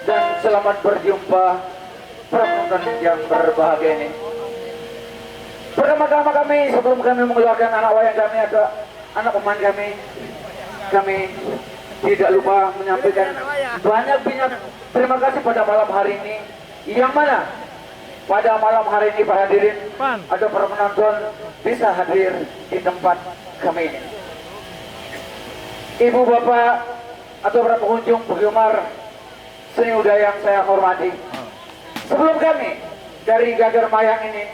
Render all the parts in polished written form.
dan selamat berjumpa para penonton yang berbahagia ini. Pertama-tama kami, sebelum kami mengeluarkan anak wayang kami atau anak pemain kami tidak lupa menyampaikan banyak terima kasih pada malam hari ini, yang mana pada malam hari ini para hadirin atau para penonton bisa hadir di tempat kami ini. Ibu bapak atau para pengunjung penggemar seni budaya yang saya hormati, sebelum kami dari Gagar Mayang ini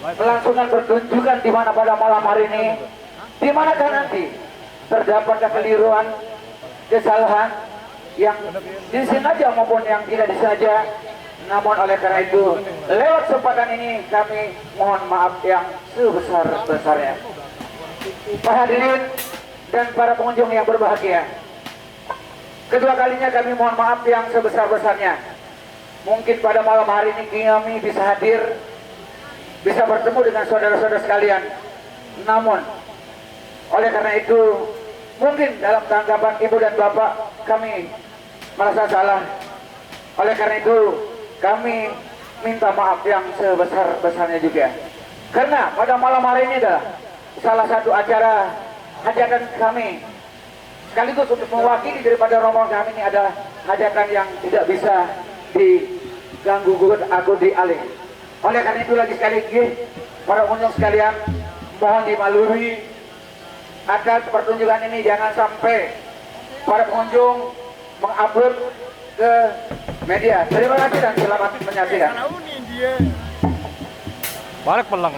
melangsungkan pertunjukan di mana pada malam hari ini, di manakah nanti terdapat kekeliruan, kesalahan yang disengaja maupun yang tidak disengaja. Namun oleh karena itu, lewat kesempatan ini kami mohon maaf yang sebesar-besarnya. Para hadirin dan para pengunjung yang berbahagia, kedua kalinya kami mohon maaf yang sebesar-besarnya. Mungkin pada malam hari ini kami bisa hadir, bisa bertemu dengan saudara-saudara sekalian. Namun oleh karena itu, mungkin dalam tanggapan ibu dan bapak kami merasa salah. Oleh karena itu kami minta maaf yang sebesar-besarnya juga. Karena pada malam hari ini adalah salah satu acara hajatan kami, sekaligus untuk mewakili daripada rombongan kami ini ada hajatan yang tidak bisa diganggu gugat atau dialih. Oleh karena itu lagi sekali lagi para pengunjung sekalian, mohon dimaklumi atas pertunjukan ini jangan sampai para pengunjung mengupload ke media. Terima kasih dan selamat menyaksikan. Balik pelang.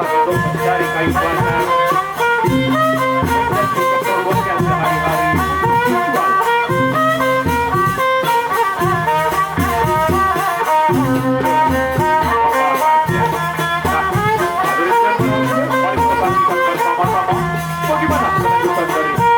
berjuang untuk mencari kayu bakar dan keperluan sehari-hari dijual. Bagaimana kelanjutan daripada cerita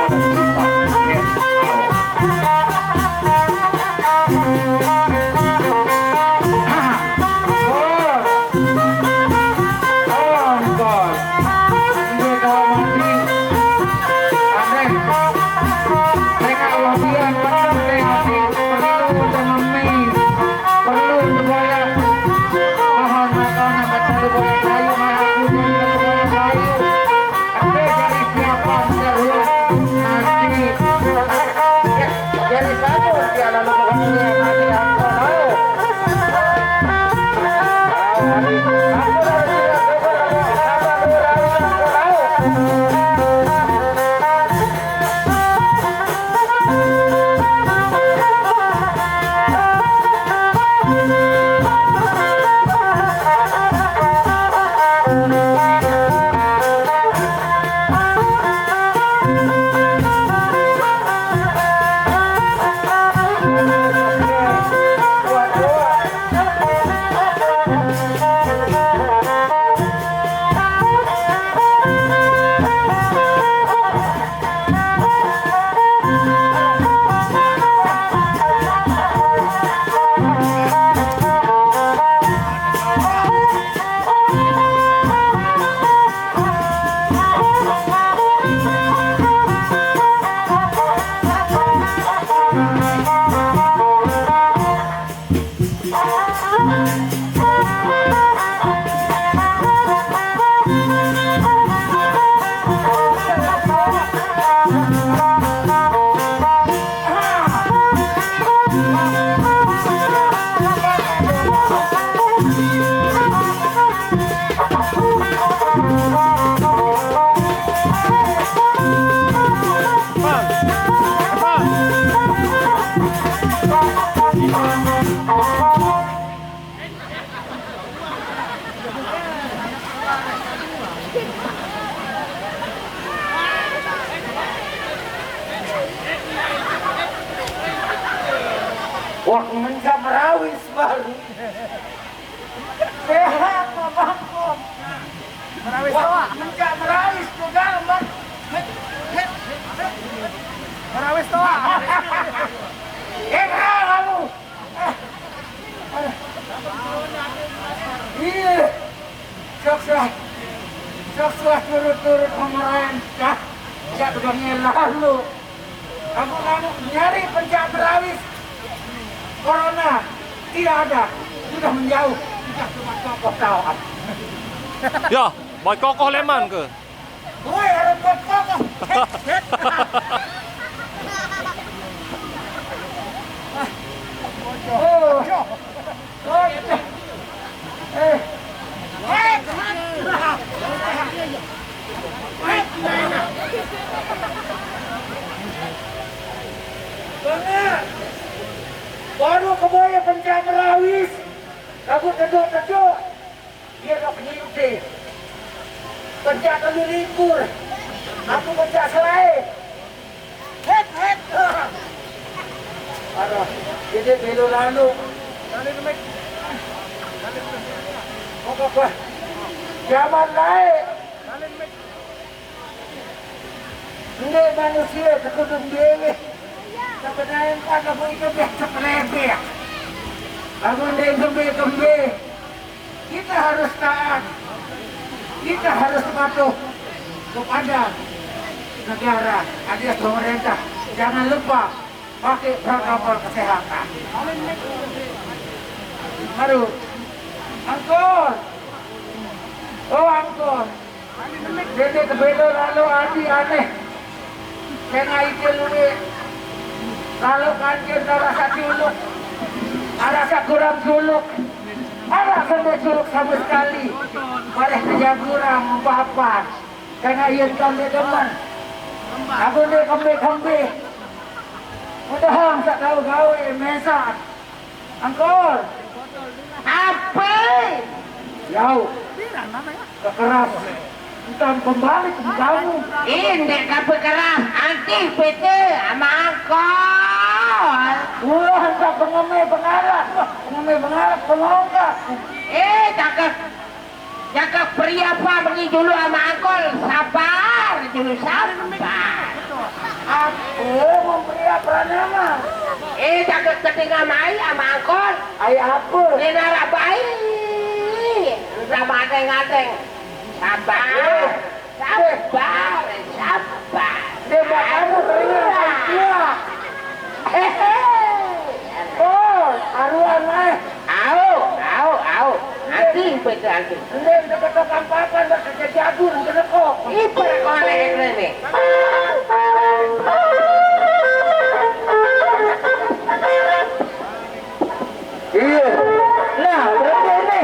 Wah, mencap rawis baru. Sehat, Bapakku. Merawis toa. Mencap rawis juga, Mbak. Merawis toa. Kamu. Iya. Sukses turut-turut pemerintah. Sejak tahun lalu. Kamu nyari pencap rawis. Corona tidak ada, sudah menjauh, sudah cuma kokoh kawan. Ya, mau kokoh leman ke? Woi, harus buat kokoh. Baru keboya pencak merawis, aku teduk-teduk, dia tak penyinti. Pencak kali libur, aku pencak selai. Het. Aduh, jadi belok lalu. Apa? Zaman lain. Ini manusia terkudung dewi. Sebenarnya pada mau ikut biasa pelebe. Aku dia kembe. Kita harus taat. Kita harus patuh kepada negara, alias pemerintah. Jangan lupa pakai protokol kesehatan. Baru, angkor. Oh angkor. Jadi kebelo lalu aneh. Kena itu lu kalau kanjir rasa culuk, rasa kurang culuk, rasa culuk sama sekali. Boleh saja kurang apa-apa. Karena ia kami teman. Aku ni kembe. Mudah tak tahu gawe mesak. Angkor. Apa? Jauh. Kekeras. Entah kembali ke kamu. Ini kepekeras anti PT sama angkol. Wah, entah pengalas. Pengemai pengalas, penongkak. Cakap pria apa pergi dulu sama angkol. Sabar dulu, sabar. Aku memberi pranama. Cakap ketinggal mai sama angkol. Ayah apa? Ini narap baik. Sama adeng-adeng. Sabar. Dia buat kamu teringat dia. Oh, aruan naik. Au. Anting betul anting. Ini udah ketokan papan, udah kerja jadur, udah kok. Ibu kolek ini. Iya. Nah, berarti ini.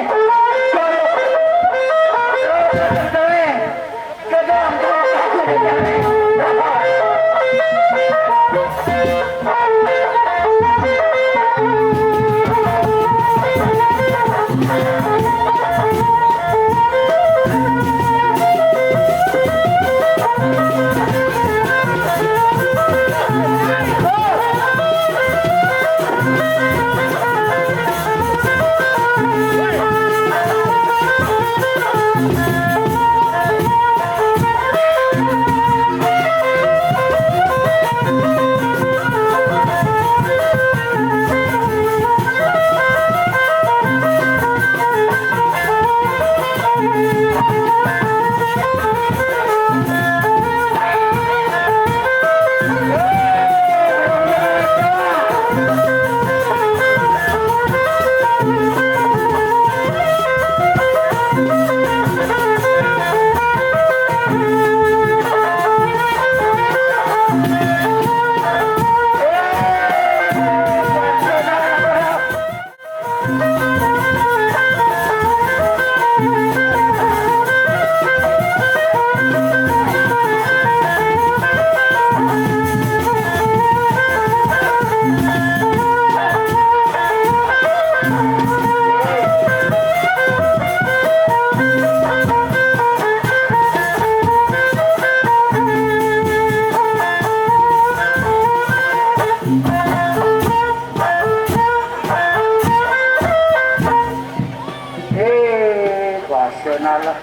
Nasional.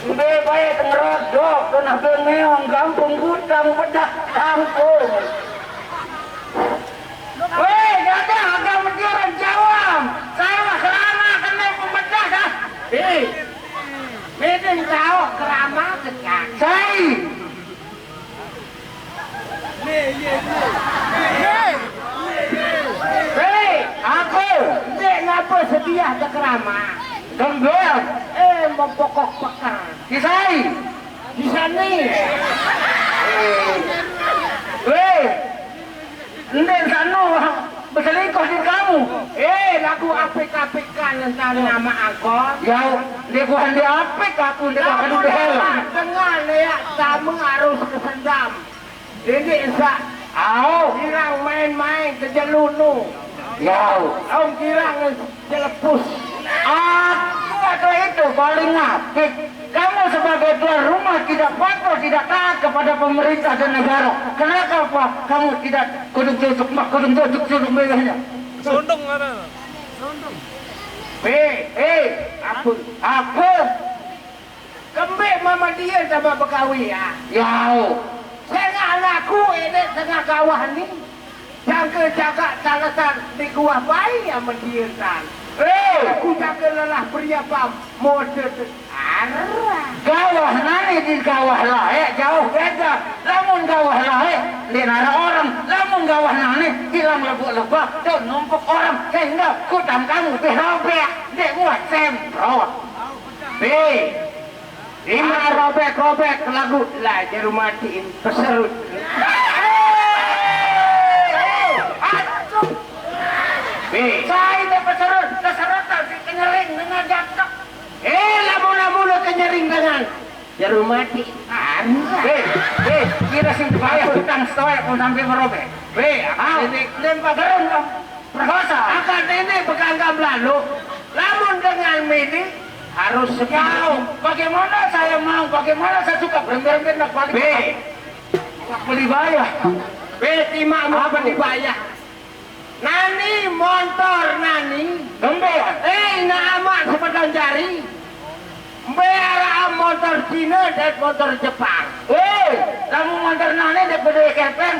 Mbe bae tengerodok tanah bemeong kampung gudang bedak kampung. Weh, ada agak menjuran jawab. Saya kerama kena pembedah dah. Meden kau kerama kecak. Saya. Hei, aku. Dek ngapa sedia ke kerama? Gembel. Mempokok pekar. Kisai. Di sana. Weh. Ndek sanu berselingkuh di kamu. Lagu apik-apikan tentang nama aku. Ya, dia bukan dia apik aku dia akan dihela. Dengar ya, kamu harus kesendam. Ini enggak. Kirang main-main ke jelunu. Ya. Om kirang jelepus. Aku atau itu paling apik. Kamu sebagai tuan rumah tidak patuh, tidak taat kepada pemerintah dan negara. Kenapa kamu tidak kudung tutup merahnya? Sondong ada. Aku. Kembali mama dia sama Bekawi ya. Yau. Saya anakku ini tengah kawah ni. Jangka jaga talasan di gua bayi yang mendiirkan. Aku jaga lelah pria pam. Model. Gawah nani di gawah lae jauh beda. Lamun gawah lae di nara orang. Lamun gawah nani hilang lebuk-lebuk dan numpuk orang sehingga kudam kamu robek. Dek buat semprot. Lima robek-robek lagu lah jeru matiin peserut. Saya itu peserut si kenyering dengan jatuh. Lamun-lamun kenyering dengan jeru mati. Kira sing bayar hutang stoy pun sampai merobek. Ini lempar gerung kamu. Perkosa. Akan ini peganggam lalu. Lamun dengan mini harus sekau. Bagaimana saya mau? Bagaimana saya suka berhenti nak balik? Nak beli bayar. Timak mau beli bayar. Nani motor nani. Gembel. Nak amat sepedang jari. Beara motor Cina dan motor Jepang. Kamu motor nani daripada kepen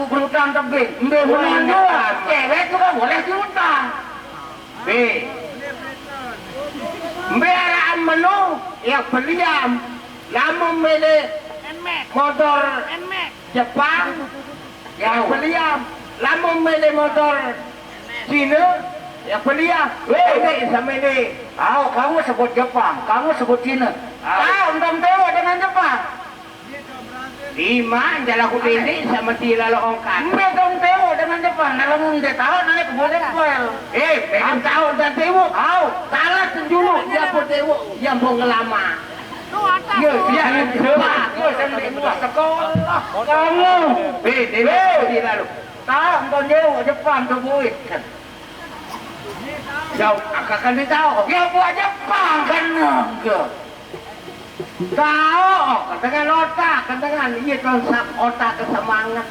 berutang tebing. Menunjuk. Cewek itu kan boleh diutang. Beara menu yang beliam. Lama milih motor Jepang. Yang beliam. Lama milih motor Cina. Yang beliam. Ini sama ini. Kamu sebut Jepang. Kamu sebut Cina. Kau entah tahu dengan Jepang. Lima jalan aku ini sama dia lalu ongkat. Entah tahu dengan Jepang. Kalau tidak tahu nanti kemudian kuel. Pengen tahu dan tahu. Salah dulu. Dia pun tahu. Yang mau ngelama. Ya, dia Jepang. Sampai buah sekolah. Kamu. Dia lalu. Tahu entah tahu Jepang tu buik. Jauh, akan ditahu. Ya buat Jepang kan enggak. Tahu, katakan otak, katakan ini konsep otak kesemangat.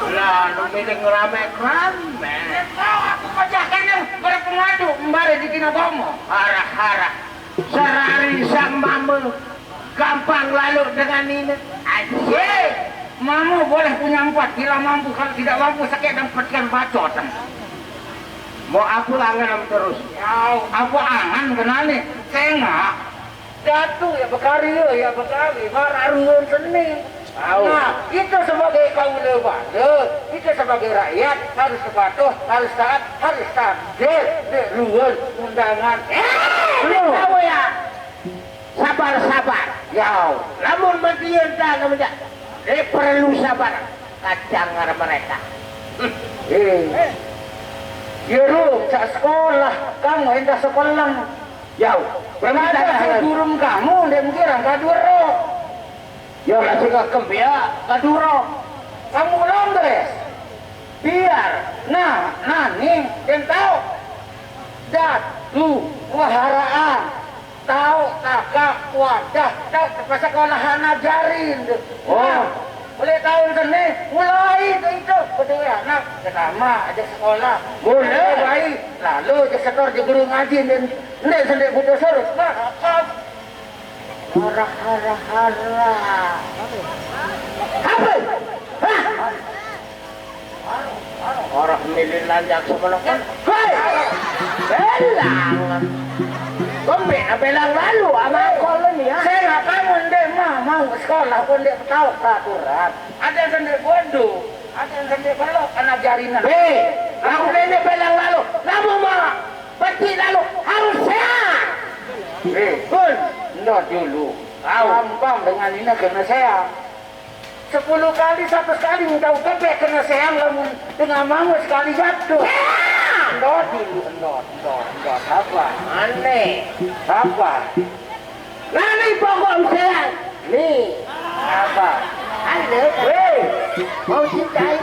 Lalu milih ngerame-rame. Tahu aku pecahkan yang berpengadu kembali di Kinabomo. Harah-harah. Serari sang mama. Gampang lalu dengan ini. Asyik. Mamu boleh punya 4 bila mampu, kalau tidak mampu sakit dan petikan bacot. Mau aku angan terus. Aku angan kenani? Sengak. Jatuh ya bekari ya bekari. Mararun seni. Nah, itu sebagai kaum lembaga, itu sebagai rakyat harus patuh, harus taat, harus tampil di luar undangan. Tahu ya? Sabar-sabar. Ya, namun bagian tanah menjadi. Perlu sabar. Kacang mereka. Juru sa sekolah. Kamu hendak sekolah. Jauh. Berada turun kamu. Dia mengkira kaduro. Ya masih kembia kaduro. Kamu belum beres. Biar. Nah, nani. Yang tahu. Datu. Waharaan. Tahu kakak wadah tak sekolahan ajarin. Boleh tahu sini mulai itu betul ya anak pertama aja sekolah boleh baik lalu aja setor di guru ngaji dan ini sendiri butuh surut hara apa orang milih lanjak sebelum kan belang belang lalu sama sekolah ni ya. Saya nak kamu ndek mau sekolah pun ndek tahu peraturan. Ada yang sendiri bodoh, ada yang sendiri belok anak jarinan. Aku ndek belang lalu, kamu mau pergi lalu harus sehat. Pun ndok dulu. Gampang dengan ini kena saya. 10 kali 100 kali minta kepek kena saya lamun dengan mau sekali jatuh. Ndot dulu, ndot. Apa? Aneh. Apa? Nani pokok saya. Nih. Apa? Ada. Mau cintai.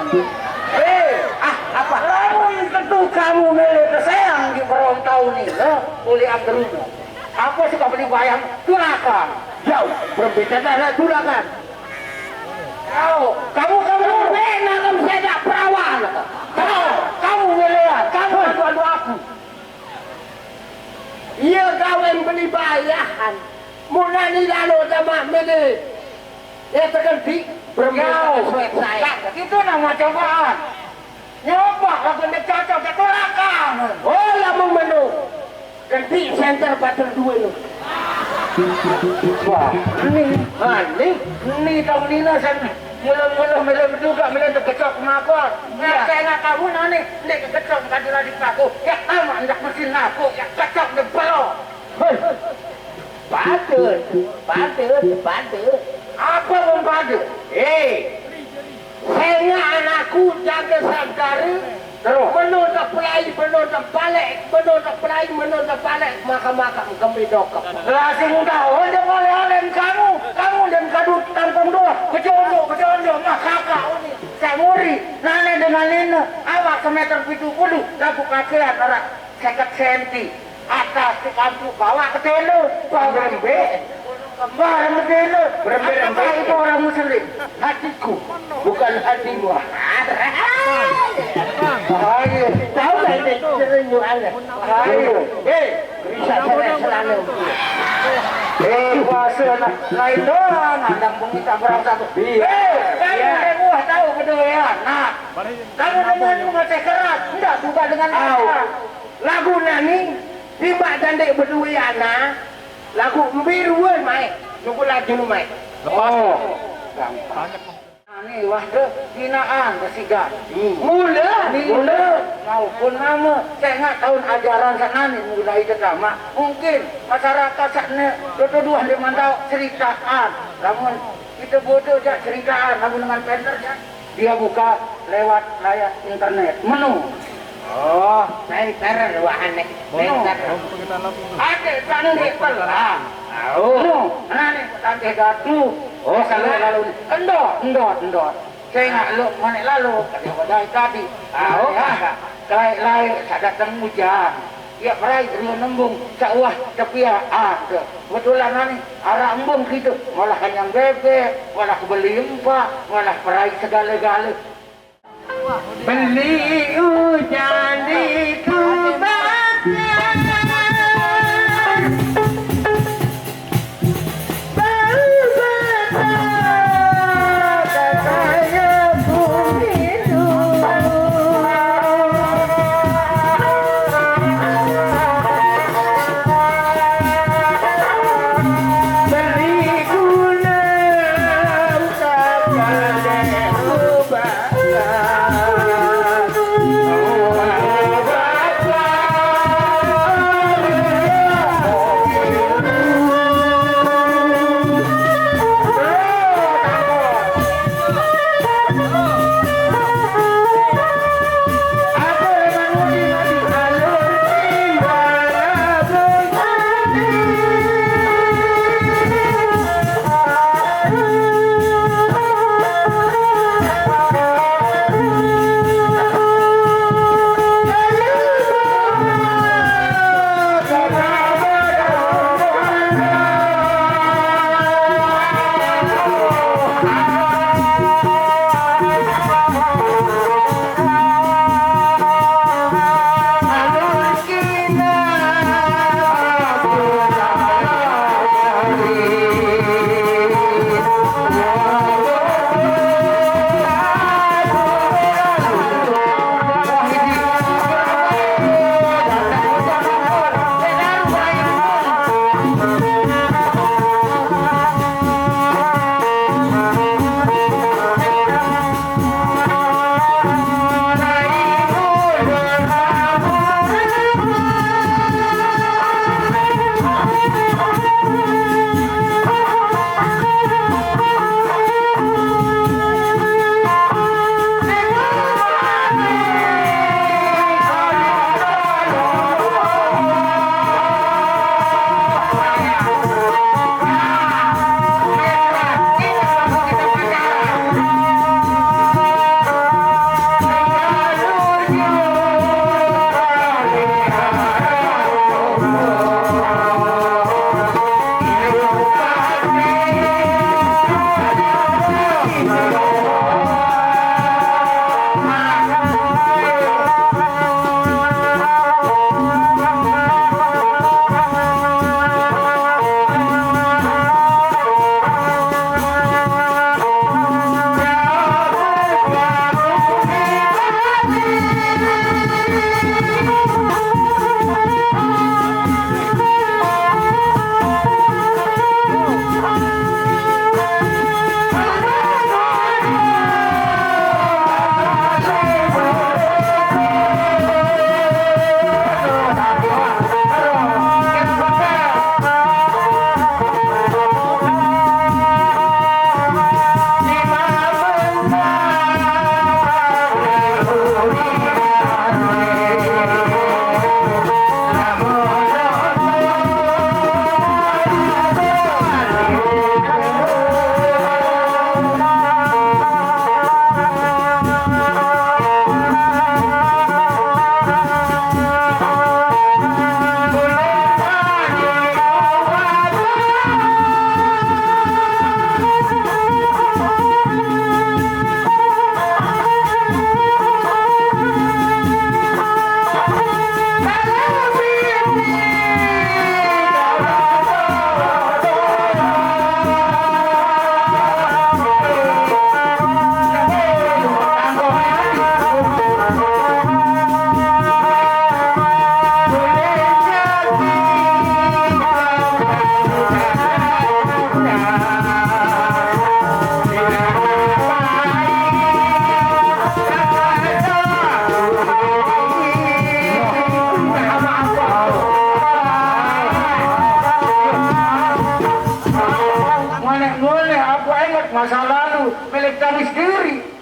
Apa? Lamun tentu kamu milih kesayang di Perontau nih. Boleh ambil. Apa suka beli bayang? Tulakan. Jauh. Berbicara tulakan. Kamu benar kamu tidak perawan. Kamu melihat, kamu adu aku. Iya kau yang beli bayahan. Mula ni lalu sama milih. Ya terganti bermau saya. Itu nama cobaan. Nyoba kalau tidak cocok ketulakan. Lama menu. Ganti center bater 2 itu. Wah, ini tahun ini saya mula juga terkecok makor. Saya nak tahu nani, ini terkecok kajilah di paku. Ya aman, nak mesin aku, ya kecok di pelok. Patut. Apa mempadut? Saya anakku jaga sadari. Menurut pelai, maka kami dokap. Lasing tahu, dia boleh kamu dan kadut tampung dua kejondo mah kakak ini saya muri nane dengan ini awak semeter 70 lagu kakian orang 50 senti atas di kampung bawah ke telu berembe kembar telu berembe itu orang muslim hatiku bukan hatimu ayo tahu kan serenyu anda ayo bisa selalu puasa lain doang andang pengita berang satu kamu buah tahu kedoyan nah kamu dengan mengecek keras enggak juga dengan apa lagu nani tiba dan dek berdua anak lagu biru mai nunggu laju mai oh gampang ini wah tuh hinaan kesiga mula maupun nama saya nggak tahun ajaran sana nih mulai pertama mungkin masyarakat sana dua di mantau ceritaan namun kita bodoh aja ceritaan namun dengan pender ya dia buka lewat layar internet menu oh penter wahane penter ada kan di pelang oh nane tante gatu oh kalau endot saya nggak lu mana lalu pada tadi oh lain saya datang hujan ya perai dia nembung sawah tapi ya kebetulan nani arah embung gitu malah hanya bebek malah belimpah malah perai segala-gala beli hujan di kubahnya intelektualis diri.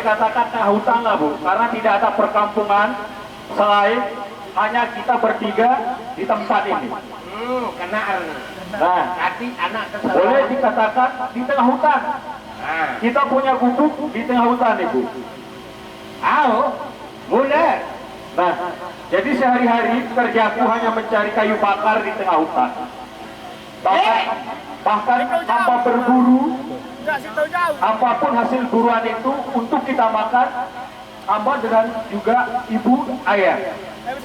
dikatakan tengah hutan lah Bu, karena tidak ada perkampungan selain hanya kita bertiga di tempat ini. Kenal. Nah, Tadi anak kesalahan. boleh dikatakan di tengah hutan. Nah, Kita punya gubuk di tengah hutan Ibu. boleh. Nah, jadi sehari-hari kerjaku hanya mencari kayu bakar di tengah hutan. Bahkan tanpa berburu, apapun hasil buruan itu untuk kita makan, hamba dengan juga ibu ayah.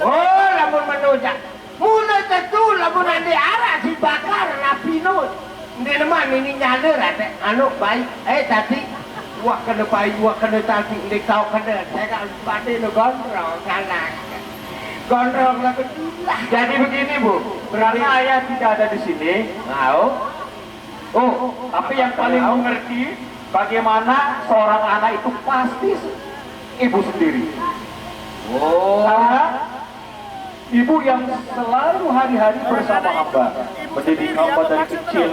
Oh, lamun menujak. Mula tentu lamun nanti arah si bakar rapinut. Ini teman ini nyaler ada anu baik. Tadi wak kena baik, wak kena tadi, ini kau kena. Saya kan pada nu gondrong salah. Gondrong lagu. Jadi begini Bu, karena ayah tidak ada di sini. Tapi yang paling mengerti bagaimana seorang anak itu pasti ibu sendiri. Karena ibu yang selalu hari-hari bersama hamba, mendidik hamba dari kecil,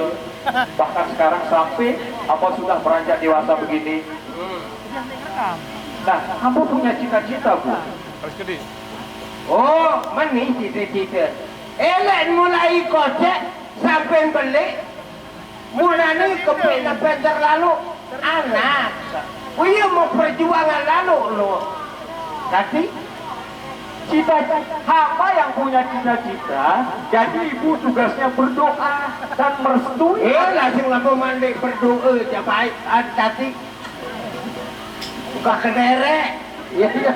bahkan sekarang sampai hamba sudah beranjak dewasa begini. Nah, hamba punya cita-cita Bu. Meni cita-cita. Elek mulai kocek sampai beli. Mulanya kepena bentar lalu anak. Punya mau perjuangan lalu lo. Tapi Hamba yang punya cita-cita, jadi ibu tugasnya berdoa dan merestui. langsung lampu mandi berdoa capai tadi. Buka kederek. Iya.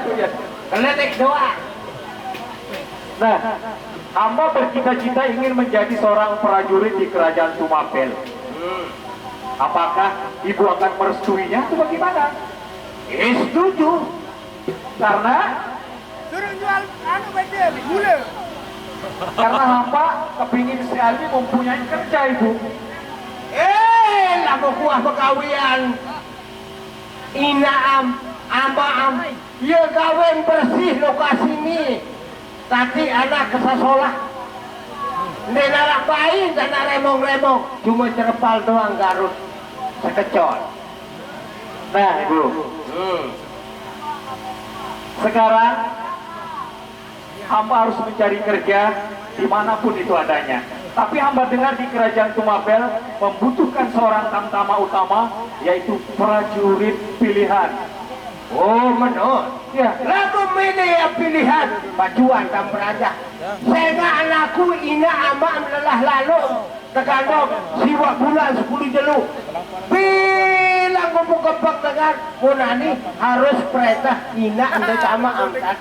Keletek doa. Nah, hamba bercita-cita ingin menjadi seorang prajurit di kerajaan Tumapel. Apakah ibu akan merestuinya atau bagaimana? Setuju. Karena Suruh jual gula. karena hamba kepingin sekali mempunyai kerja ibu. Lama kuah pekawian. Inaam, ambaam. Ya gawen bersih lokasi ini. Tadi anak kesasolah. Nih anak bayi dan remong-remong. Cuma cerepal doang garut. Sekecot. Nah ibu, sekarang hamba harus mencari kerja dimanapun itu adanya. Tapi hamba dengar di kerajaan Tumapel membutuhkan seorang tamtama utama, yaitu prajurit pilihan. Menurut. Ya, Lagu milih yang pilihan. Bajuan dan beraja. Sehingga anakku ina amak lelah lalu. Terkandung siwa bulan 10 jelu. Bilang kumpul-kumpul dengan Munani harus perintah ina anda sama amtat.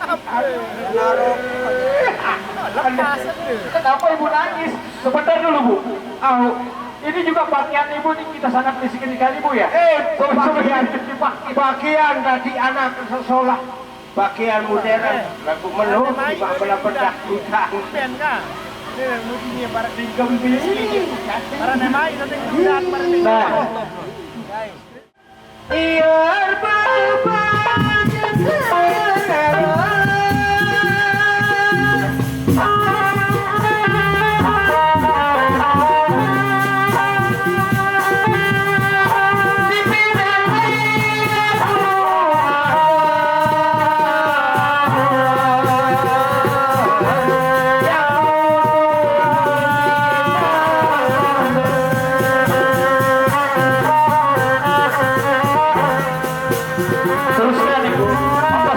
kenapa ibu nangis? Sebentar dulu bu. Ini juga pakaian ibu ini kita sangat miskin sekali bu ya. Bagian tadi anak sekolah. Bagian modern. Lagu meluh di bawah bedah kita. Pen ka? Ini mungkin para tinggal ini. Para nemai nanti kudat para tinggal. Iar Teruskan ibu. Hamba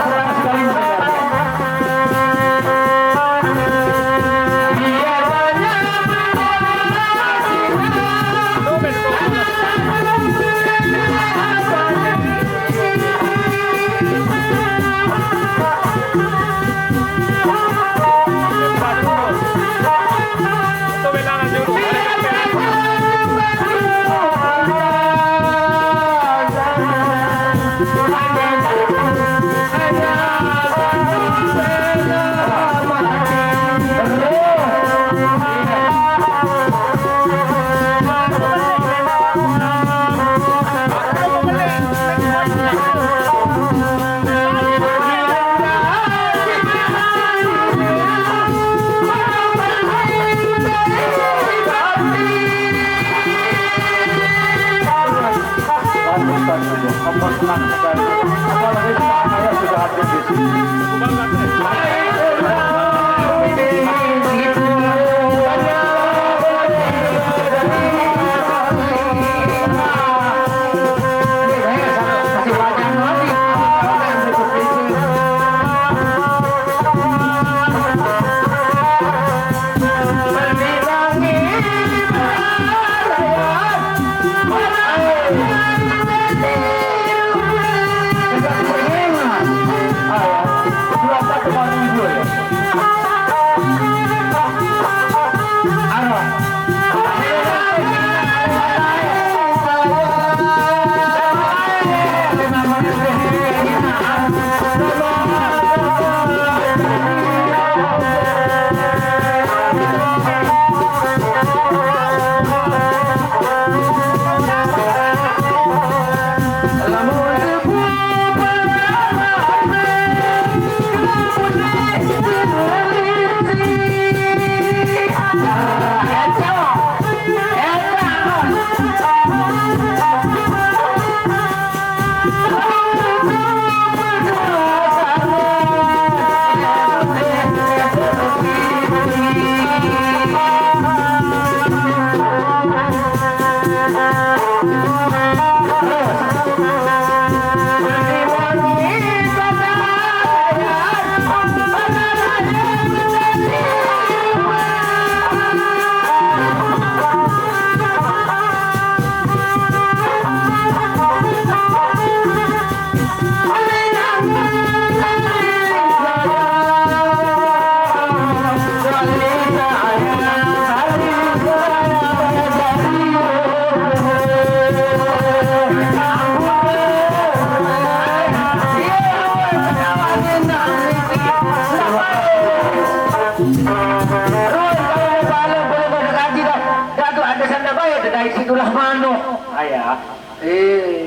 Itulah mano. Ayah,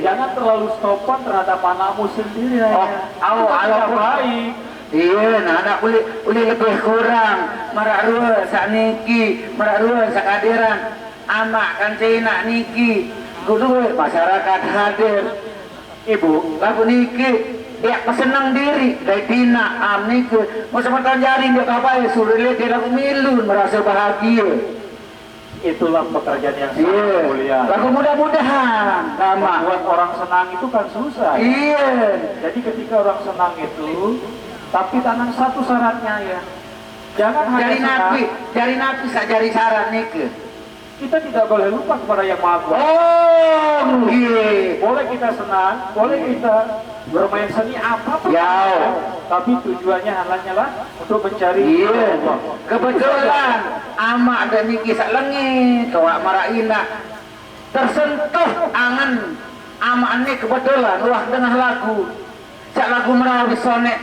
jangan terlalu stopan terhadap anakmu sendiri. Oh, Ayah. Baik. Iya, nah anak uli lebih kurang. Mararua sakniki, mararua sakadiran. Amak kan cina niki. Kudu masyarakat hadir. Ibu, lagu niki dia kesenang diri dari tina am niki. Mau sebentar jaring dia apa ya suruh dia lagu milun merasa bahagia. Itulah pekerjaan yang sangat mulia. Lagu mudah-mudahan sama. Buat orang senang itu kan susah. Iya. Jadi ketika orang senang itu, tapi tanam satu syaratnya ya. Jangan hanya senang. Jari napi jari syarat niki. Kita tidak boleh lupa kepada yang Maha Kuasa. Oh, iya. Boleh kita senang, boleh kita bermain seni apapun. Ya. Tapi tujuannya hanyalah untuk mencari Iya. Allah. Kebetulan ama dan niki sak lengi kawak maraina tersentuh angan ama ini kebetulan wah tengah lagu sak lagu merawi sonek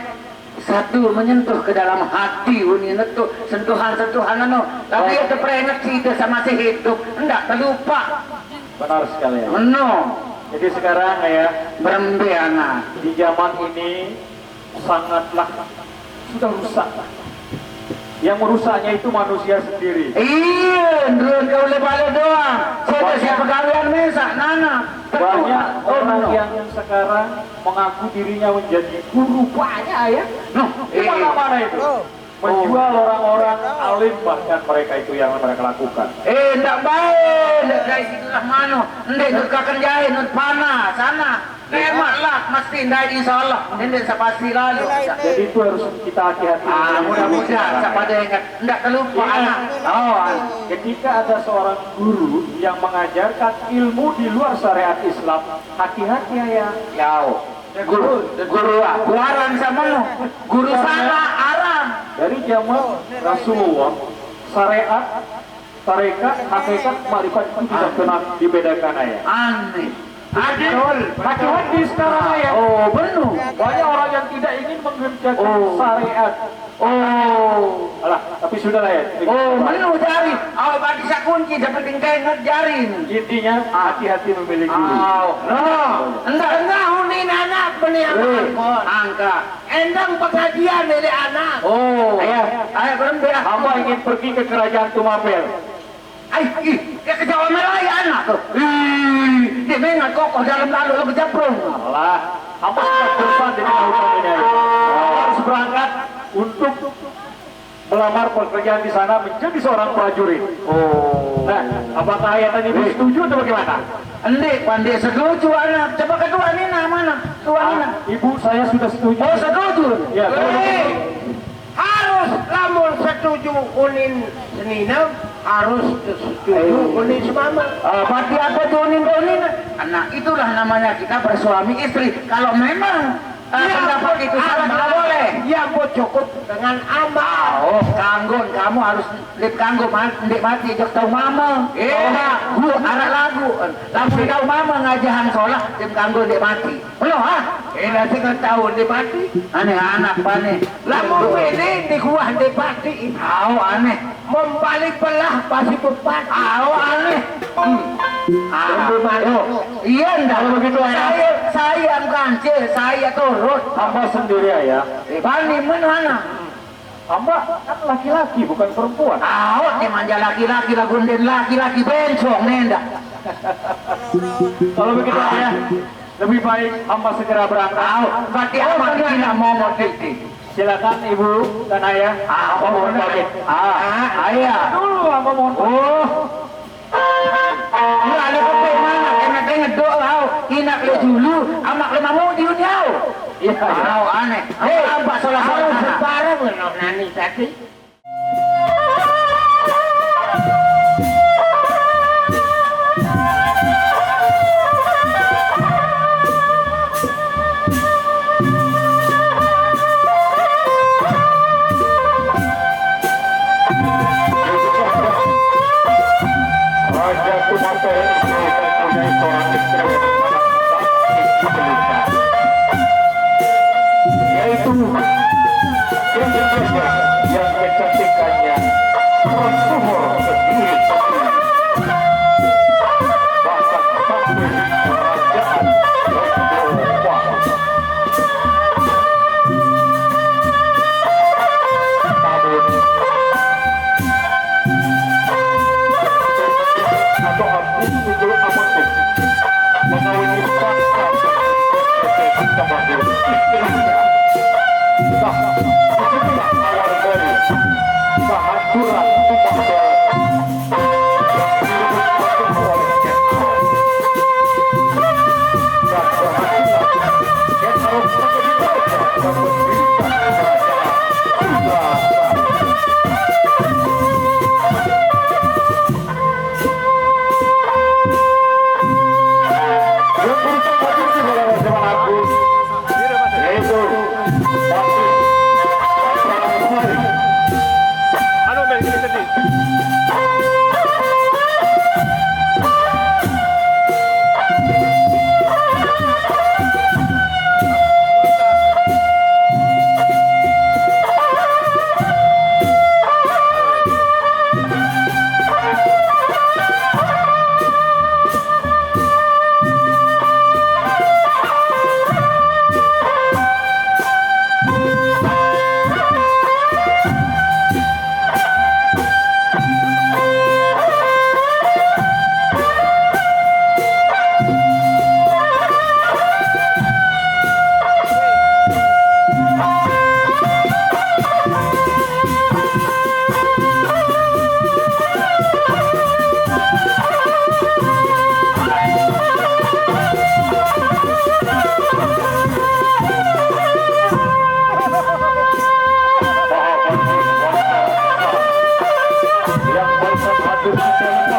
satu menyentuh ke dalam hati ini itu sentuhan-sentuhan anu tapi itu peringat sih itu sama si hidup enggak terlupa Benar sekali ya. no Jadi sekarang ya, berembe anak di zaman ini sangatlah sudah rusak. Yang merusaknya itu manusia sendiri. iya ndrun kau lebale doang saya si pegawaian mesak nana Banyak orang yang sekarang mengaku dirinya menjadi guru, banyak ya. no Di mana-mana itu menjual orang-orang alim, bahkan mereka itu yang mereka lakukan. ndak baik ndak dari situlah mano ndek nut kakan jahe nut panah sana emaklah mesti ndak insyaallah ndek sapasti lalu Jadi itu harus kita hati-hati. mudah-mudahan sapada ingat ndak terlupa anak Ketika ada seorang guru yang mengajarkan ilmu di luar syariat Islam, hati-hati ya. yau guru aran sama lo guru salah aram Dari zaman Rasulullah, syariat, tarekat, hakikat, marifat itu tidak pernah dibedakan ya. aneh Hati-hati sekarang ya. oh benar Banyak orang yang tidak ingin mengerjakan syariat. Alah, tapi sudah lah ya. benar jari awak bagi sak kunci dapat tingkai ngejarin Intinya hati-hati memilih guru. enggak unin anak benih angka endang pengajian dari anak ayo berhenti Hamba ingin pergi ke kerajaan Tumapel. dia ke Jawa Melaya anak tuh dia mengat kokoh dalam lalu lo kejaprung Alah, hamba sudah bosan di tengah hutan ini. Harus berangkat untuk melamar pekerjaan di sana menjadi seorang prajurit. Nah, apakah ayat tadi setuju atau bagaimana? Endik, pandai setuju anak. Coba kedua Nina mana? Tua Nina. Ibu, saya sudah setuju. Oh setuju. Ya, Harus lamun setuju kunin senina harus setuju kunin semama. Berarti apa tuh kunin? Anak itulah namanya kita bersuami istri. Kalau memang pendapat itu sama boleh. Ya buat cukup dengan amal. Kanggon kamu harus lip kanggo ndik mati jok tau mama. Bu arah lagu tau mama ngajahan sholat tim kanggo ndik mati. Belum nanti kan tahu ndik mati. Aneh anak pane. Lamun ini di kuah ndik mati. Aneh. Membalik belah pasti bepat. Aneh. Iya ndak begitu ya. Saya kancil, saya turut. Hamba sendiri ya. Bani mana? Hamba kan laki-laki bukan perempuan. Dia manja laki-laki, lagunden laki-laki bencong nenda. Kalau begitu ya, lebih baik hamba segera berangkat. Berarti amat tidak mau motivasi. Silakan ibu dan ayah. Apa mohon pamit? Ayah. Dulu hamba mohon pamit. Nggak ada kopi mana? Kena doa. Inak le dulu, amak le mau di dunia. Iya. Aneh. Apa salah-salah sebarang nani tadi. yaitu Indonesia yang kecantikannya bersuhur sendiri bahkan sampai kerajaan Eropa. Namun atau artis itu amat mengawini fakta sebagai istrinya. Nah, disitulah awal dari kehancuran tumpah darah yang dilakukan oleh Jenderal. Dan berhasillah Jenderal menjadi raja dan mendirikan kerajaan Sunda. Yang berusaha hadir di dalam zaman Agus yaitu Anu Mel, ini sedih. yang barusan hadir di dalam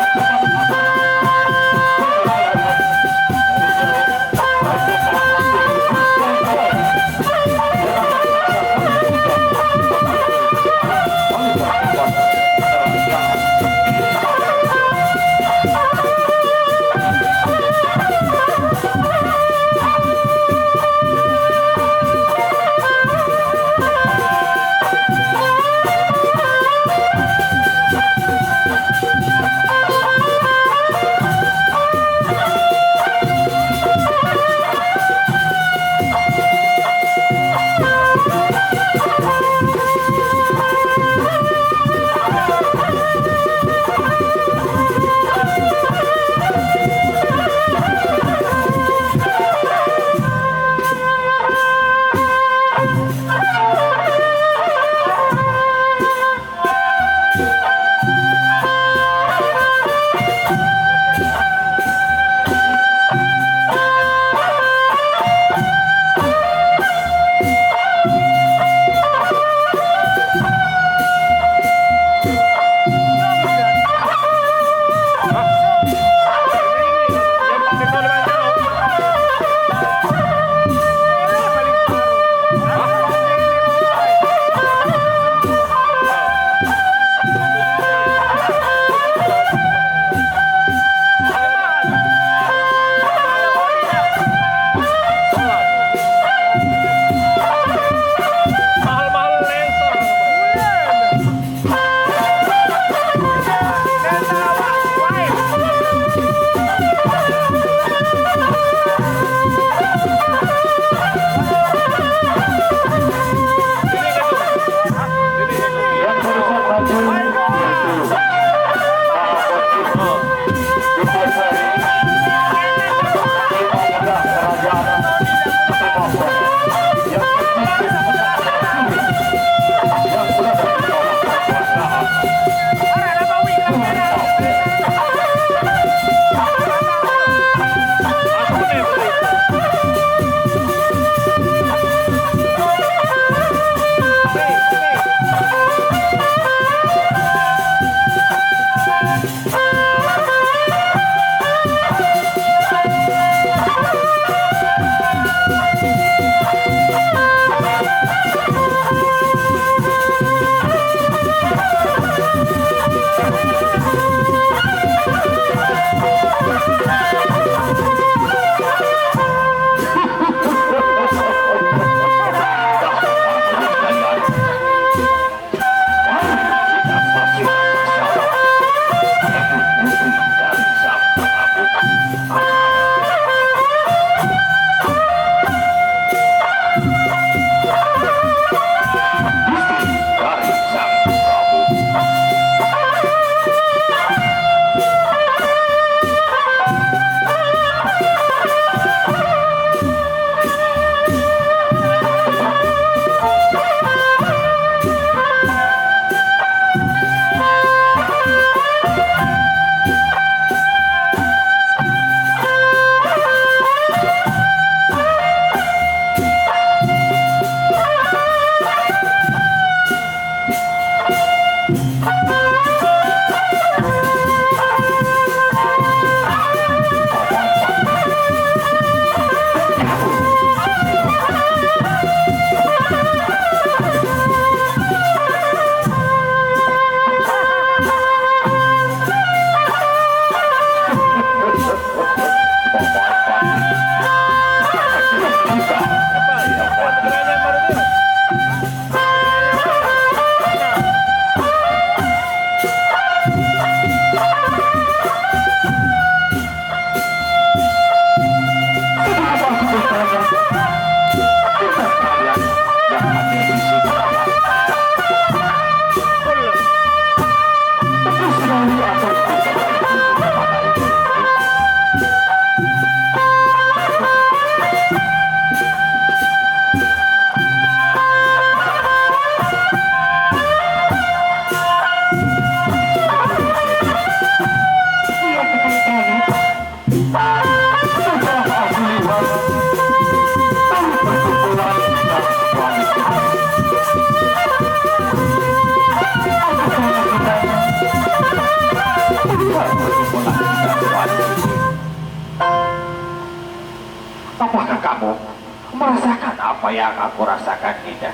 yang aku rasakan, Dinda.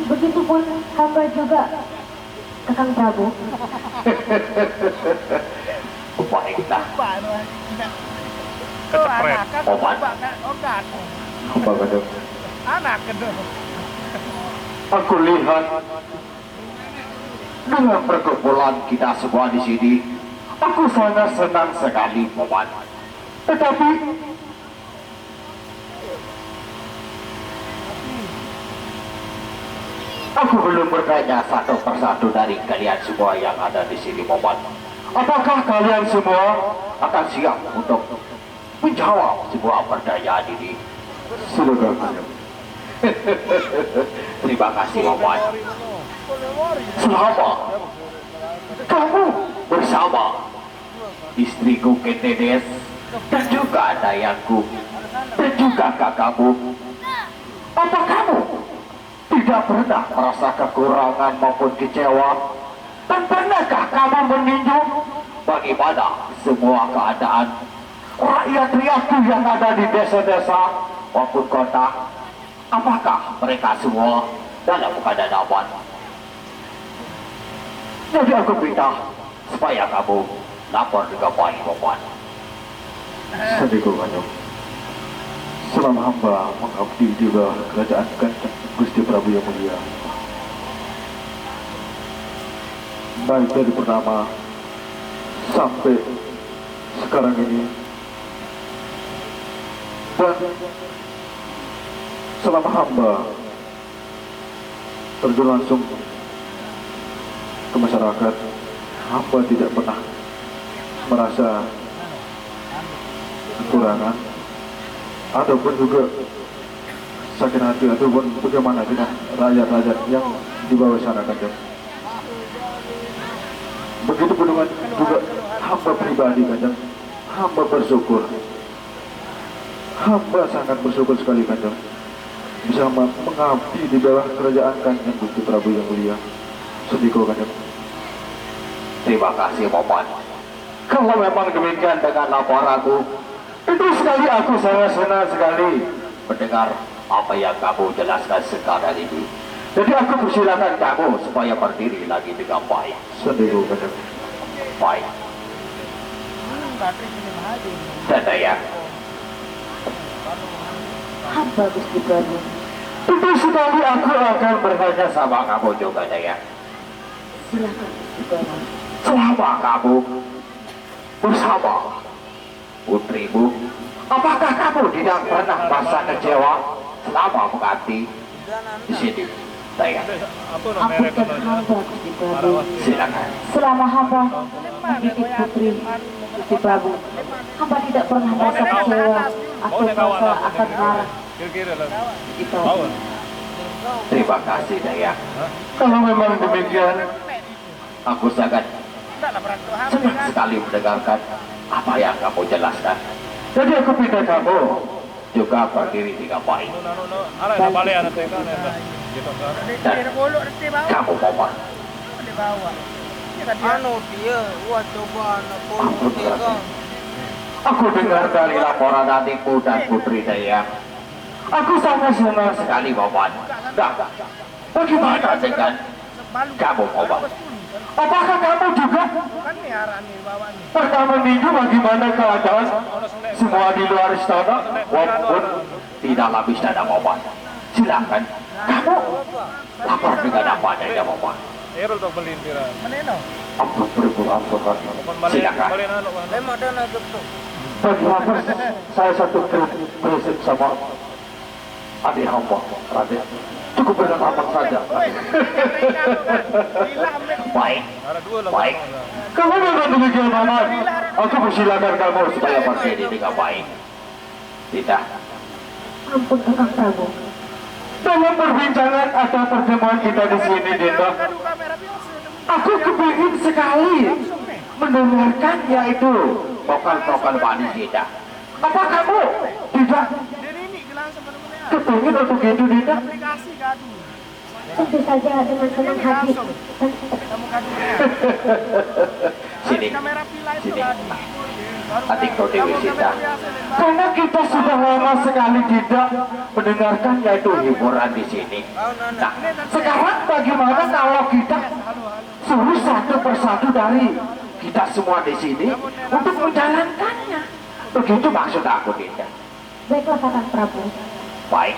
Begitupun hamba juga, Kakang Prabu. Baiklah. Kecepret. Obat. Apa kata? Anak kedua. Aku lihat dengan perkumpulan kita semua di sini, aku sangat senang sekali, Paman. Tetapi aku belum bertanya satu persatu dari kalian semua yang ada di sini, Paman. Apakah kalian semua akan siap untuk menjawab semua pertanyaan ini? Silakan. Terima kasih, Paman. Selama kamu bersama istriku Ketedes dan juga dayangku dan juga kakakmu, apa kamu tidak pernah merasa kekurangan maupun kecewa? Dan pernahkah kamu meninjau bagaimana semua keadaan rakyat-rakyatku yang ada di desa-desa maupun kota? Apakah mereka semua dalam keadaan aman? Jadi aku minta supaya kamu lapor dengan baik, Paman. Sadiku Kanjeng. Selama hamba mengabdi di bawah kerajaan Kanjeng Gusti Prabu yang mulia, baik dari pertama sampai sekarang ini, dan selama hamba terjun langsung ke masyarakat, hamba tidak pernah merasa kekurangan ataupun juga sakit hati ataupun bagaimana dengan rakyat-rakyat yang di bawah sana, Kanjeng. Begitu pun dengan juga hamba pribadi, Kanjeng. Hamba bersyukur, hamba sangat bersyukur sekali, Kanjeng, bisa mengabdi di bawah kerajaan Kanjeng Gusti Prabu yang mulia. Sediko, Kanjeng. Terima kasih, Paman. Kalau memang demikian dengan laporanku, itu sekali aku sangat senang sekali mendengar apa yang kamu jelaskan sekarang ini. Jadi aku persilakan kamu supaya berdiri lagi dengan baik. Sediko, Kanjeng. Baik. Dan Dayang, Hamba Gusti Prabu. tentu sekali aku akan bertanya sama kamu juga, Dayang. Silakan Gusti Prabu. Selama kamu bersama putrimu, apakah kamu tidak pernah merasa kecewa selama mengabdi di sini, Dayang? Ampunkan hamba Gusti Prabu. Silakan. Selama hamba mendidik putri Gusti Prabu, hamba tidak pernah merasa kecewa atau merasa akan marah. Gusti Prabu. Terima kasih, Dayang. Kalau memang demikian, aku sangat senang sekali mendengarkan apa yang kamu jelaskan. Jadi aku minta kamu juga berdiri dengan baik. Dan kamu, Paman, Anu dia, wah coba anak ampun berarti. Aku dengar dari laporan adikku dan putri Dayang. Aku sangat senang sekali, Paman. Nah, bagaimana dengan kamu, Paman? Apakah kamu juga pernah meninjau bagaimana keadaan semua di luar istana walaupun di dalam istana, Paman? Silakan, kamu lapor dengan apa adanya, Paman. Ampun beribu, ampun. Silakan. Bagaimana saya satu prinsip sama adik hamba, Raden. Cukup dengan aman saja. Baik, baik. Kalau memang demikian, Paman, aku persilakan kamu supaya berdiri dengan baik. Tidak. Ampun Kakang Prabu. Dalam perbincangan atau pertemuan kita di sini, Dinda, aku kepingin sekali mendengarkan yaitu vokal-vokal wanita. Apa kamu tidak kepingin untuk itu, Dinda? Tentu saja dengan senang hati. Sini, sini. Adikku Dewi Sinta, karena kita sudah lama sekali tidak mendengarkan yaitu hiburan di sini. Nah, sekarang bagaimana kalau kita suruh satu persatu dari kita semua di sini untuk menjalankannya? Begitu maksud aku, Dinda. Baiklah Kakang Prabu. Baik.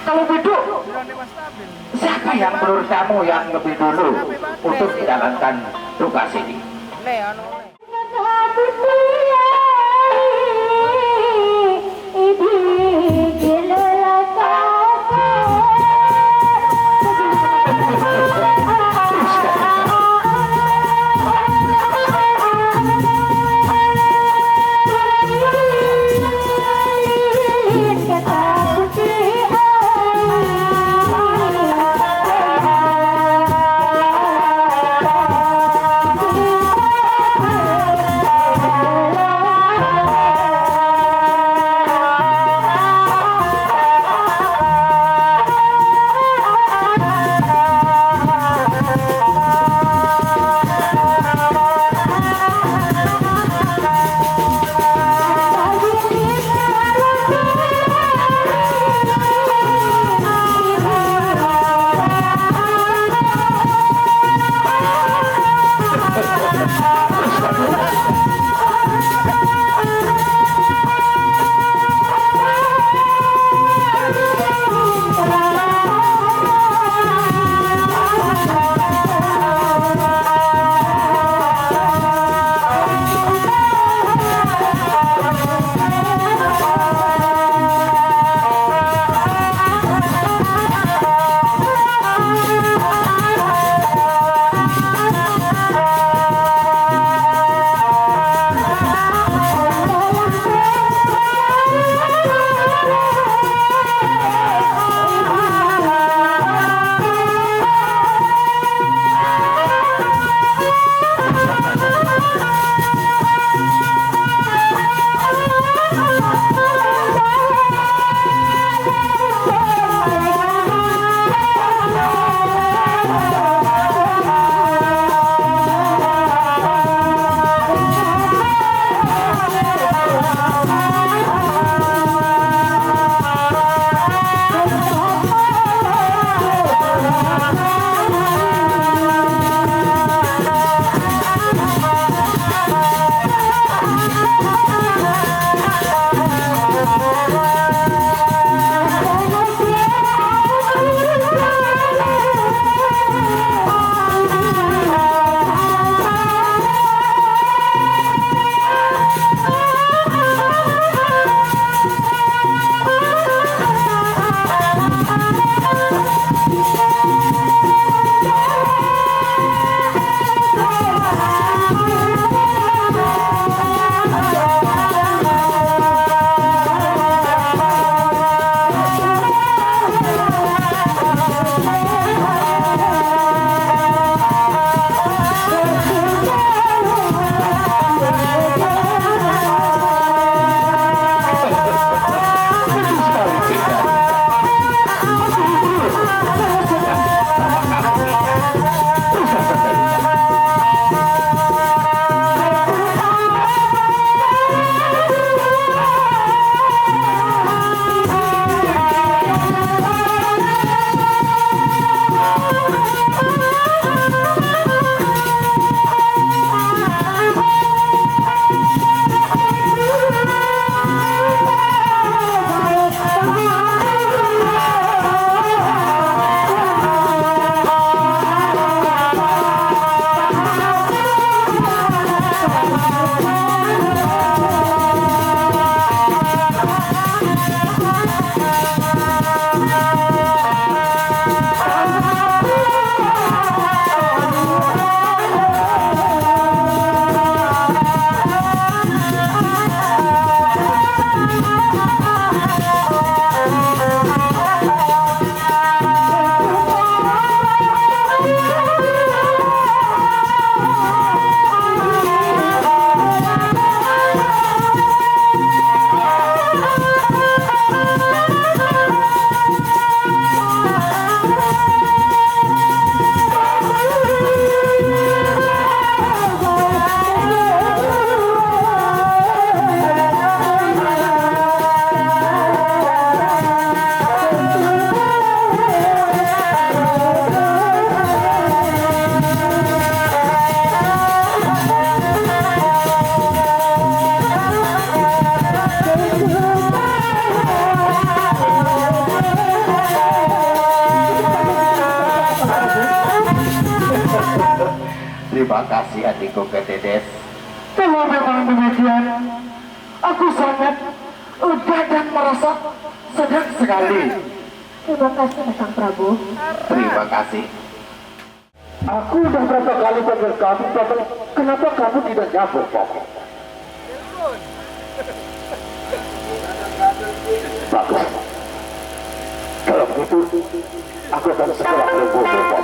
Kalau begitu, siapa yang menurut kamu yang lebih dulu untuk menjalankan tugas ini? Terima kasih adikku Kededes. Kalau memang demikian, aku sangat lega dan merasa senang sekali. Terima kasih Kakang Prabu. Terima kasih. Aku udah berapa kali panggil kamu, Paman. Kenapa kamu tidak nyambung, Paman? Bagus. Kalau begitu, aku akan segera menunggu, Paman.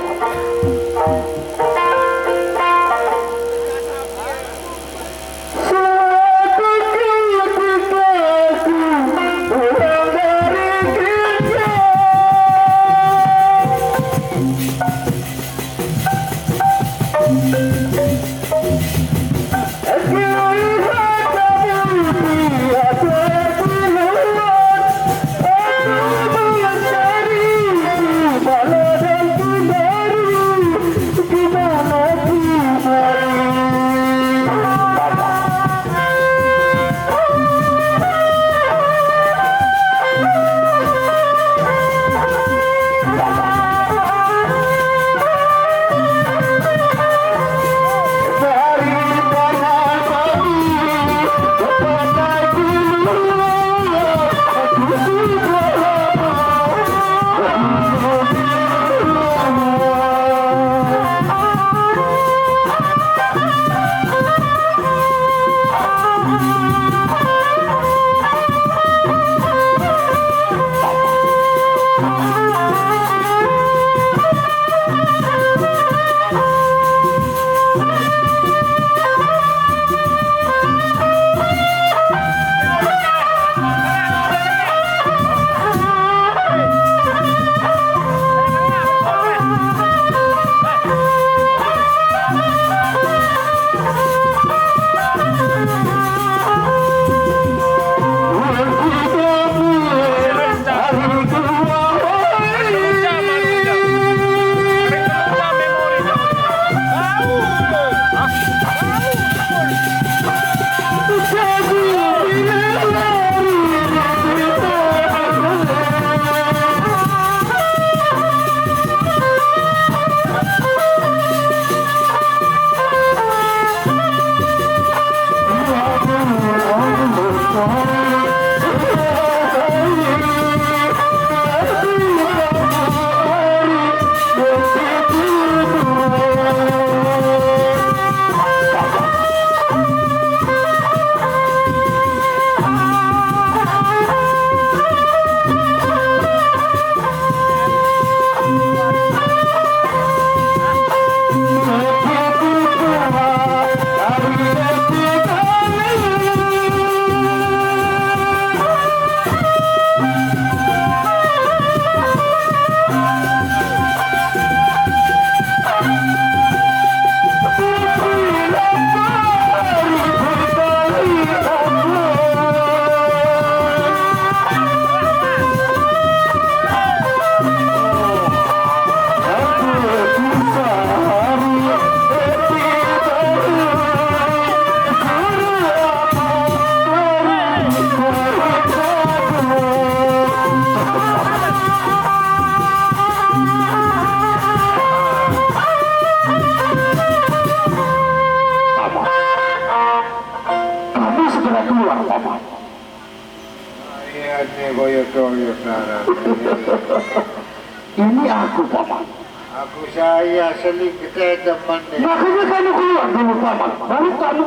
Ini aku, Paman. Aku saya selingkuh teman deh. Makanya kamu keluar dulu, Paman. Baru kamu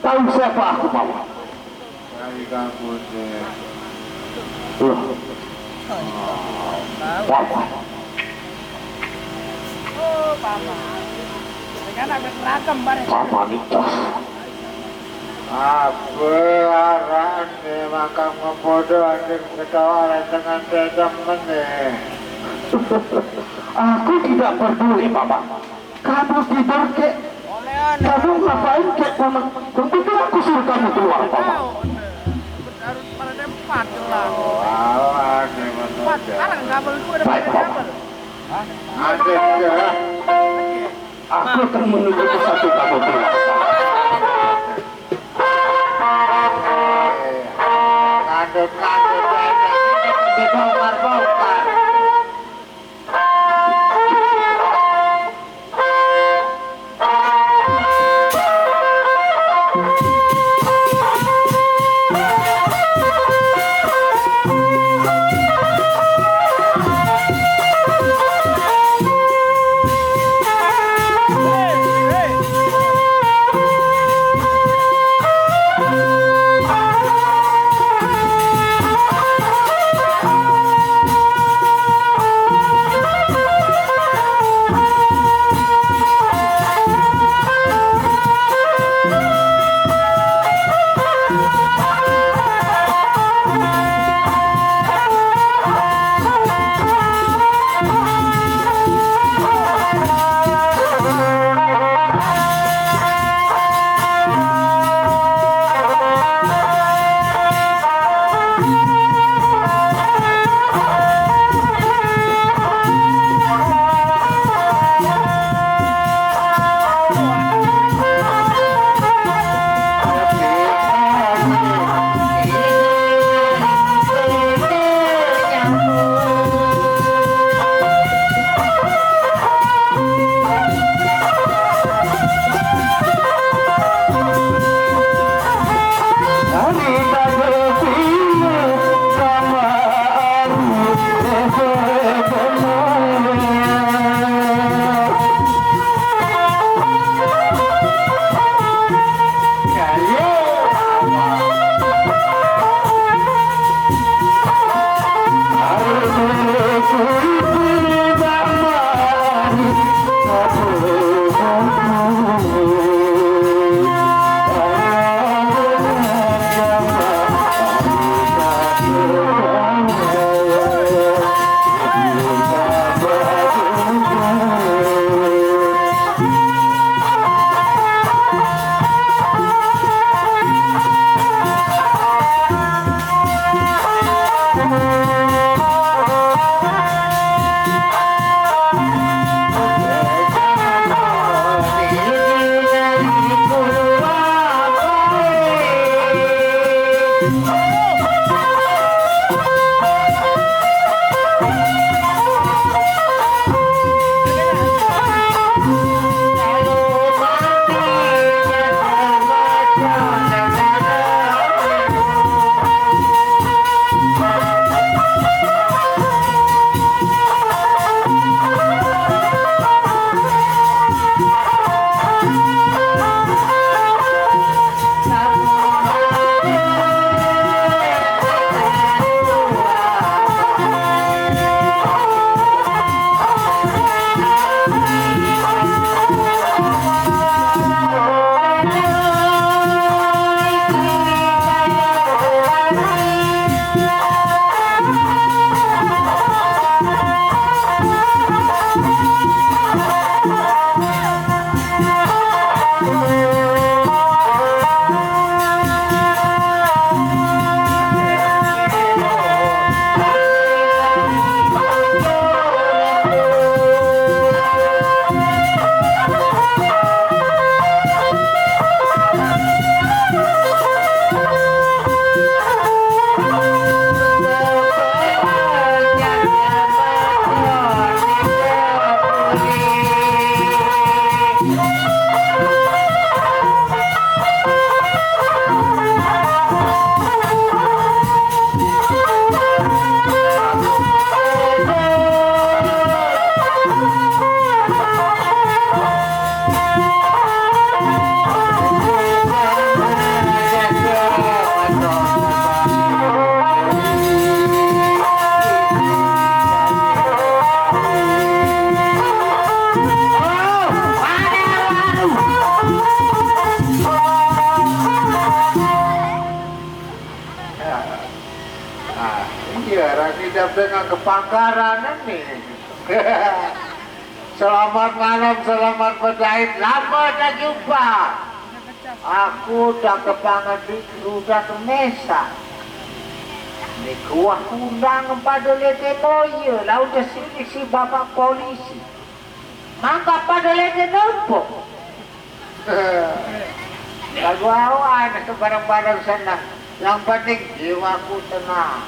tahu siapa aku, Paman. Dari kamu deh. Paman. Oh, Paman. Dengan agak seragam bareng. Paman itu. Apa araan deh makam ngepodo anjing ketawa dengan teman deh. Aku tidak peduli, Paman. Kamu tidur kek. Kamu ngapain kek, Paman? Tentu aku suruh kamu keluar, Paman. Harus pada tempat lah. Awan deh Tempat sekarang kabel gue udah Baik, pada Paman. kabel. Ada ya. Aku akan menunggu satu kamu keluar. Ngadep-ngadep aja. Dibongkar-bongkar. dengan kepangkaran nih. Selamat malam, selamat berjahit. Lama tak jumpa. Aku udah kepangan di udah termesa. Ni kuah undang pada lete moye, lah udah sini si bapak polisi. Maka pada lete nopo. Lalu awan barang-barang senang. Yang penting jiwaku tenang.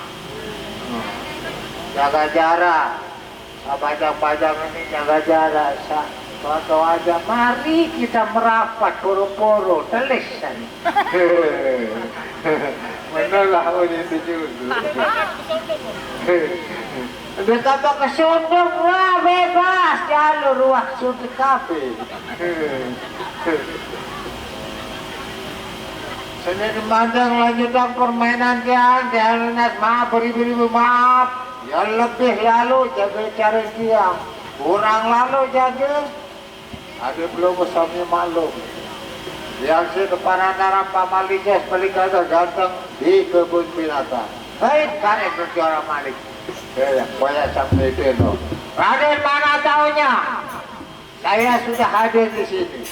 Jaga jarak. Pajang-pajang ini jaga jarak. Suatu aja, mari kita merapat poro-poro, telesan. Menalah orang itu juga. Betapa kesundung lah, bebas jalur ruang suntik kafe. Senin mandang lanjutan permainan dia maaf, beri-beri maaf. Yang lebih lalu jaga cara diam, kurang lalu jaga. Ada belum bersama maklum. Yang si depan antara Pak Maliknya seperti kata ganteng di kebun binatang. Hei, karek berjuara Malik. Banyak sampai itu. Raden mana taunya? Saya sudah hadir di sini.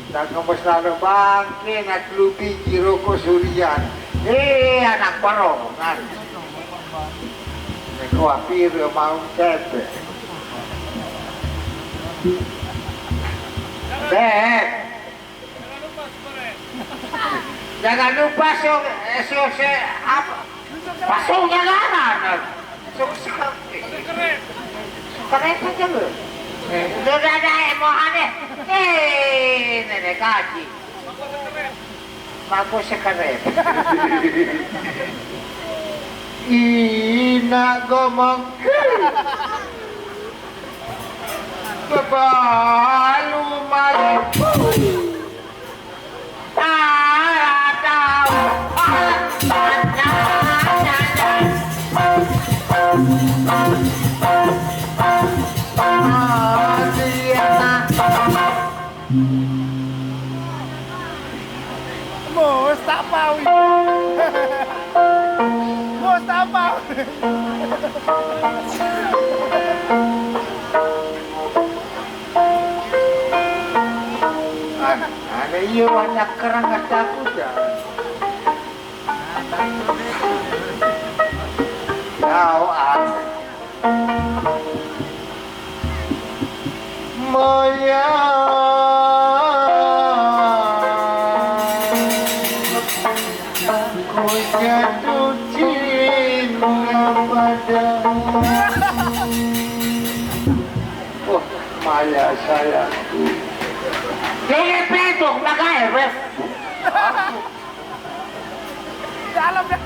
Dan kamu selalu bangkit nak lupi Jiroko Surian. Anak perongan. Kuapir mau cepe. Jangan lupa pasungnya kanan. Keren saja lu. Udah ada emohannya. Nenek kaji. Bagus sekeren. Ina gomong. Kebalu malu. Mus tak mau. Mus tak mau. Ada iya banyak kerang takut ya. Kau Maya aku jatuh cinta padamu. Oh Maya sayangku. Jadi pintu belakang Ref. Dalam dah.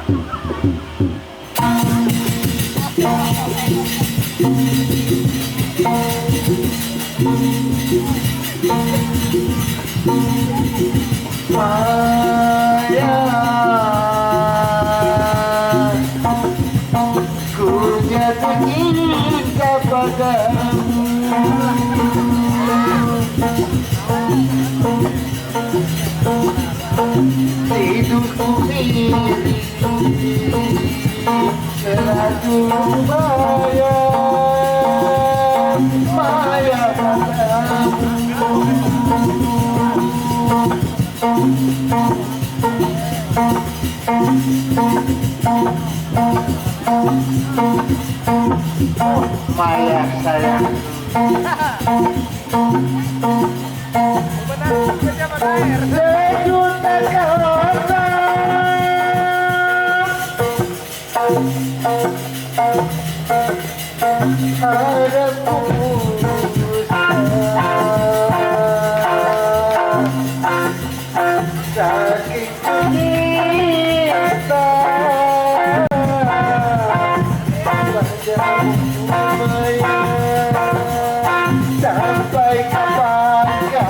Maya, ku jatuh cinta padamu. Hidupku ini selalu Maya, Maya padamu. Maya sayang. Benar kerja air. Sejuta orang ada sakit cinta sampai kapan kita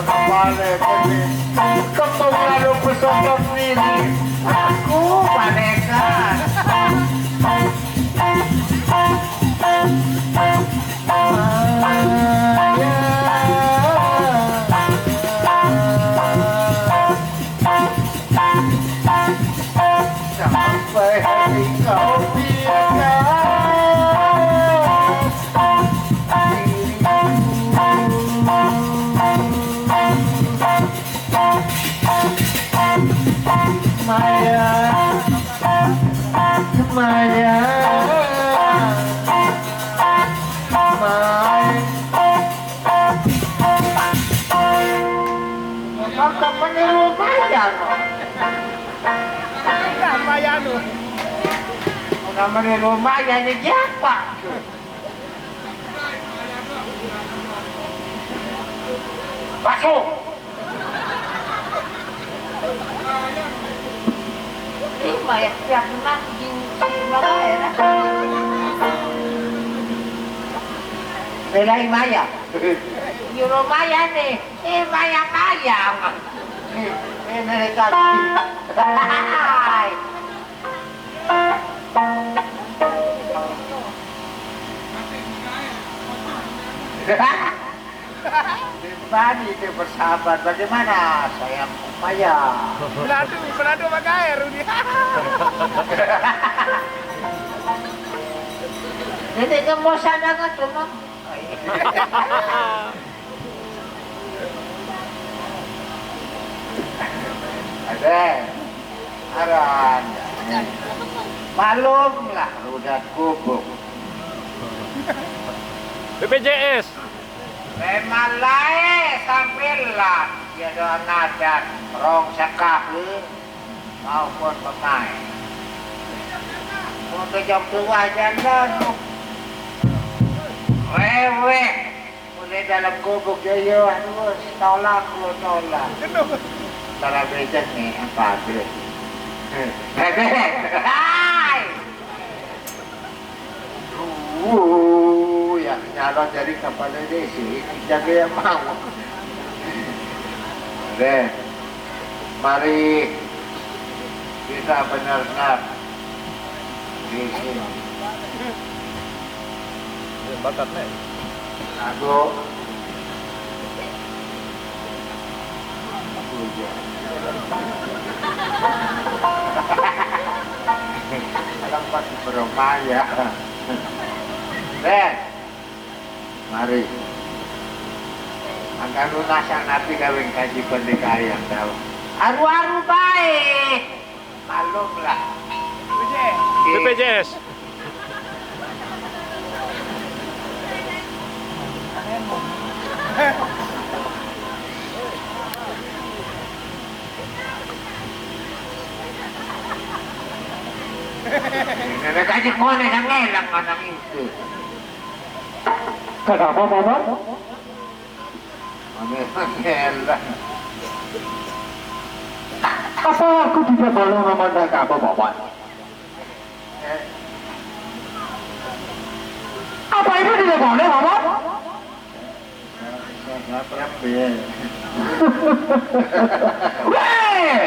balik ini. Kembali lalu pesokong diri. Aku panekan. Sampai hari kau Maya, Maya, Kakak meniru Maya, Enggak, Maya lu. Kakak meniru Maya ni siapa? Masuk. Maya siap menang di Surabaya. Belain Maya. Euro Maya nih, Maya kaya. Mereka. Hai. Bani itu bersahabat. Bagaimana sayang Maya? Beradu pakai air Rudi. Jadi kemosan banget tuh, Mam. Ada. Aran. Malum lah rudat kubuk. BPJS. Memang lain sampilan. Dia doang nadat. Rong sekah maupun pemain. Untuk jam 2 jalan. Wewe. Mulai dalam kubuk jaya. Aduh, tolak. Cara becek nih, apa tuh? Bebek! Hai! Yang nyalon dari kepala desa ini jaga yang mau. Deh, mari kita benar-benar di sini. Bakat nih. Aku alam pasti berumaya. Mari. Akan lunasan nanti kawin kaji pendekayang tahu. Aru-aru baik. Malum lah. BPJS. Nenek kaji kone yang ngelang anak itu. Kenapa, Mama? Ngelang. Apa aku tidak boleh memandang kamu, Mama? Apa itu tidak boleh, Mama? Nggak pernah. Weh!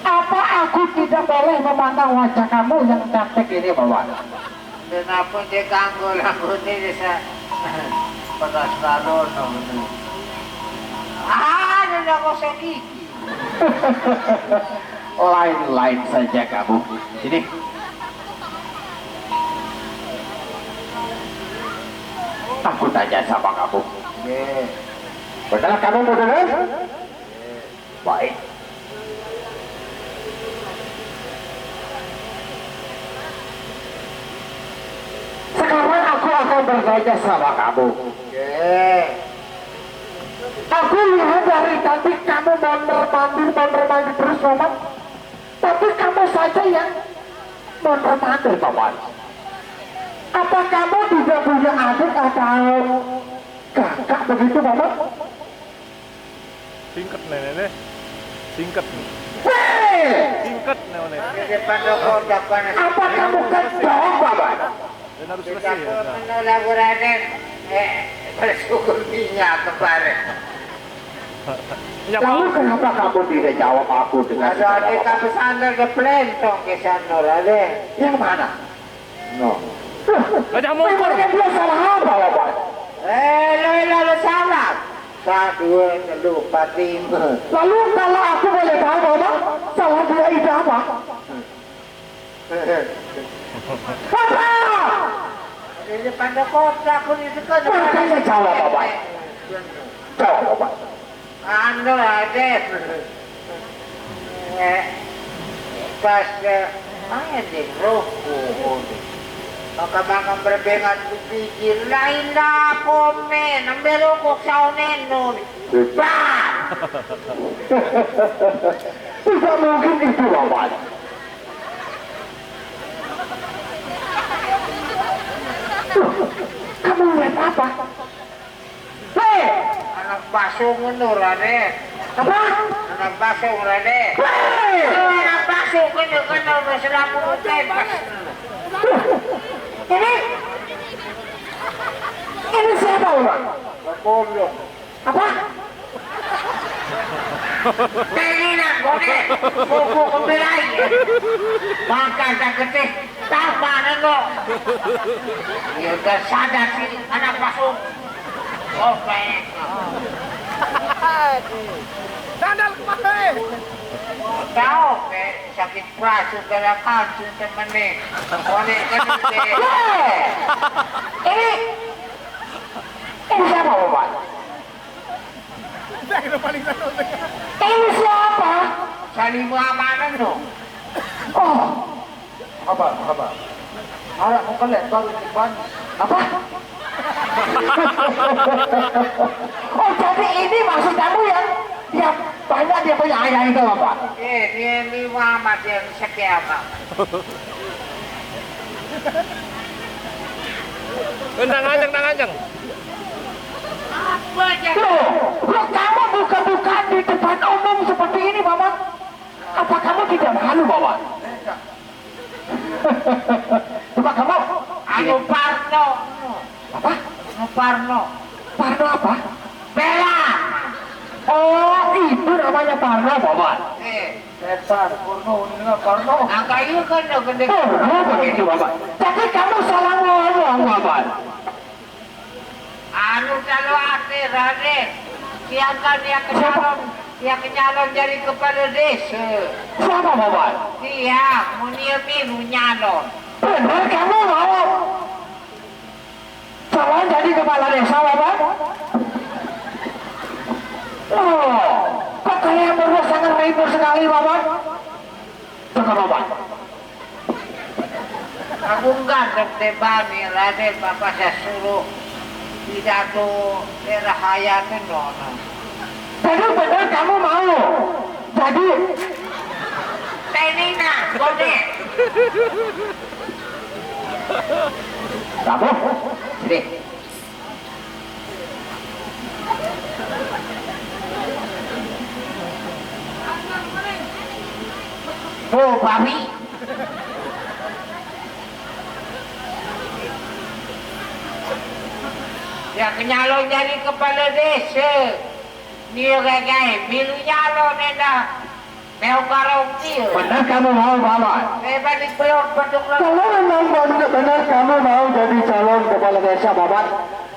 Apa aku tidak boleh memandang wajah kamu yang cantik ini, Mama? Kenapa dia ganggu lagu ini bisa pada selalu nunggu. Udah gosok gigi. Lain-lain saja kamu. Sini. Aku tanya sama kamu. Benar kamu mau dengar? Baik. Sekarang aku akan bertanya sama kamu. Aku lihat dari tadi kamu mondar-mandir terus, Mama. Tapi kamu saja yang mondar-mandir, Mama. Apa kamu tidak punya adik atau kakak begitu, Mama? Singkat nih. Singkat nih. Hei! Singkat nih. Di depan rokok depan. Apa kamu kedok, Mama? Dan harus Kita selesai ya. menolak Raden. bersyukur minyak kemarin. Lalu kenapa kamu tidak jawab aku dengan Ada kita pesantren ke Plentong ke sana, Raden. yang mana? No. Gajah mungkur. Memangnya dia salah apa, Bapak? Lalu salah. 1, 2, 3, 4, 5. Lalu kalau aku boleh tahu, Bapak, salah dia itu apa? Bapak! Di depan kota aku itu kan. Makanya jawab, Bapak. Jawab, Bapak. Anu Raden. Pas main di ruku. Maka berbengan kupikir lain lah komen. Ambil rukuk saunen nun. Bah! Tidak mungkin itu, Bapak. Kamu lihat apa? Hei! Anak basuh menur Raden. Apa? Anak basuh Raden. Hei! Anak basuh kena berselang putih. Ini siapa, Bapak? Goblok. Apa? Keinginan kone, buku kembali. Maka tak ketih, tambah neno. Ya udah sadar sih, anak basuh. Oh, baik. Sandal kemarin. Tahu, sakit prasu kena kancu temennya. Kone kena deh. Ini siapa, Bapak? Saya kena paling satu. Ini siapa? Salimu amanan no. Oh, Apa? Anak mau kalian baru depan. apa? Oh, jadi ini maksud kamu yang banyak dia punya ayah itu, Bapak? Ini Muhammad yang sekian. Endang anjang. Apa aja? Loh, kamu buka-bukaan di depan umum seperti ini, Bapak? Apa kamu tidak malu, Bapak? Coba kamu. Anu Parno. Apa? Anu Parno. Parno apa? Bela. Oh, itu namanya Parno, Bapak. Setan Parno ini Parno. Angka itu kan gede. Oh, begitu, Bapak. Jadi kamu salah ngomong, Bapak. Anu kalau akhir Raden. Siangkan dia kenyalon jadi kepala desa. Siapa, Bapak? Dia Muniamin nyalon. Benar kamu mau calon jadi kepala desa, Bapak? Oh, kok kalian berdua sangat ribut sekali, Bapak? Dengar, Bapak. Aku enggak tebani Raden Bapak saya suruh pidato daerah hayatnya nona. Jadi benar kamu mau jadi Tenina, kode. kamu? Sini. Oh, babi. Ya kenyalon jadi kepala desa. Dia gagai, bilu nyalon enda. Mau karong dia. Benar kamu mau, Bapak? Saya balik belum bentuk Kalau memang benar kamu mau jadi calon kepala desa, Bapak,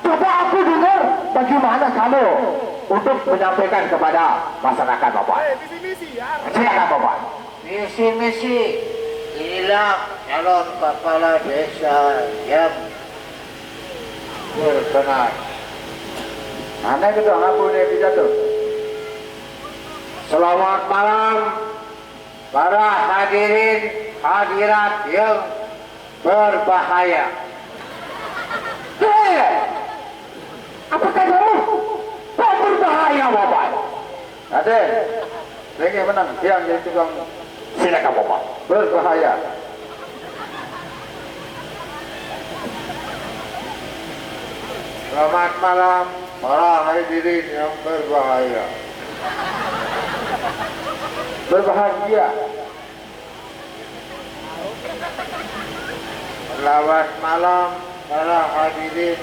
coba aku dengar bagaimana kamu untuk menyampaikan kepada masyarakat, Bapak. Misi-misi ya. Silakan, Bapak. misi-misi. Inilah calon kepala desa yang berkenan. Mana itu aku nih pidato. Selamat malam para hadirin hadirat yang berbahaya. Apakah kamu kok berbahaya, Bapak? Ada, lagi menang, yang jadi tukang Silakan, Bapak. berbahaya. Selamat malam para hadirin yang berbahaya. Berbahagia. Selamat malam para hadirin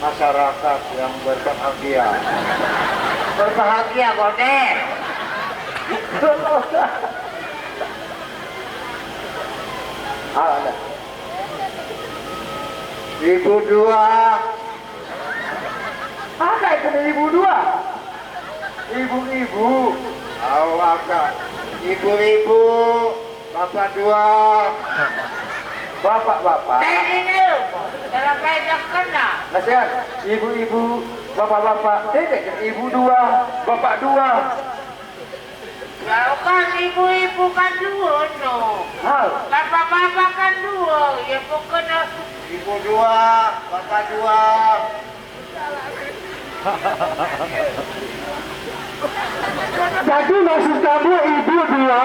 masyarakat yang berbahagia. Berbahagia, Bode. Ada. Ibu dua. Ada itu ibu dua. Ibu-ibu. Awak. Ibu-ibu. Bapak dua. Bapak-bapak. Ini dalam kaitan kena. Nasihat. Ibu-ibu. Bapak-bapak. Ibu dua. Bapak dua. Kalau kan ibu-ibu kan dua, no. Hal. Bapak-bapak kan dua. Ya pokoknya ibu dua, bapak dua. Jadi maksud kamu ibu dua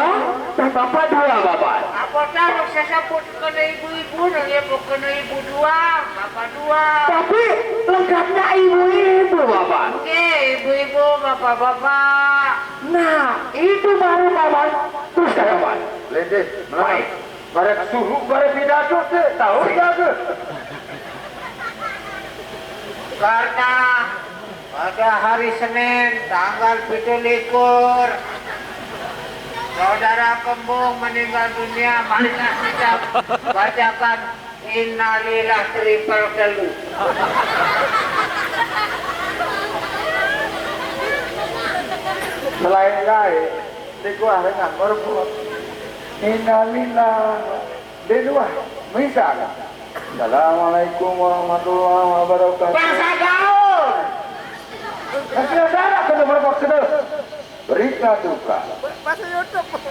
dan bapak dua, bapak? Apa tahu saya sebut kena ibu-ibu, ya pokoknya ibu dua, bapak dua. Tapi lengkapnya ibu-ibu, bapak. Oke, ibu-ibu, bapak-bapak. Nah, itu baru bapak. Terus kayak bapak. Lendes, baik. Barek suruh, barek pidato, tahu pidato. Karena pada hari Senin tanggal 17 saudara Kembung meninggal dunia, marilah kita bacakan innalillah triple kelu. Selain lain, dikuah dengan berbuat innalillah dua misal. Assalamualaikum warahmatullahi wabarakatuh. Bahasa gaul. Saudara kena berbuat berita duka.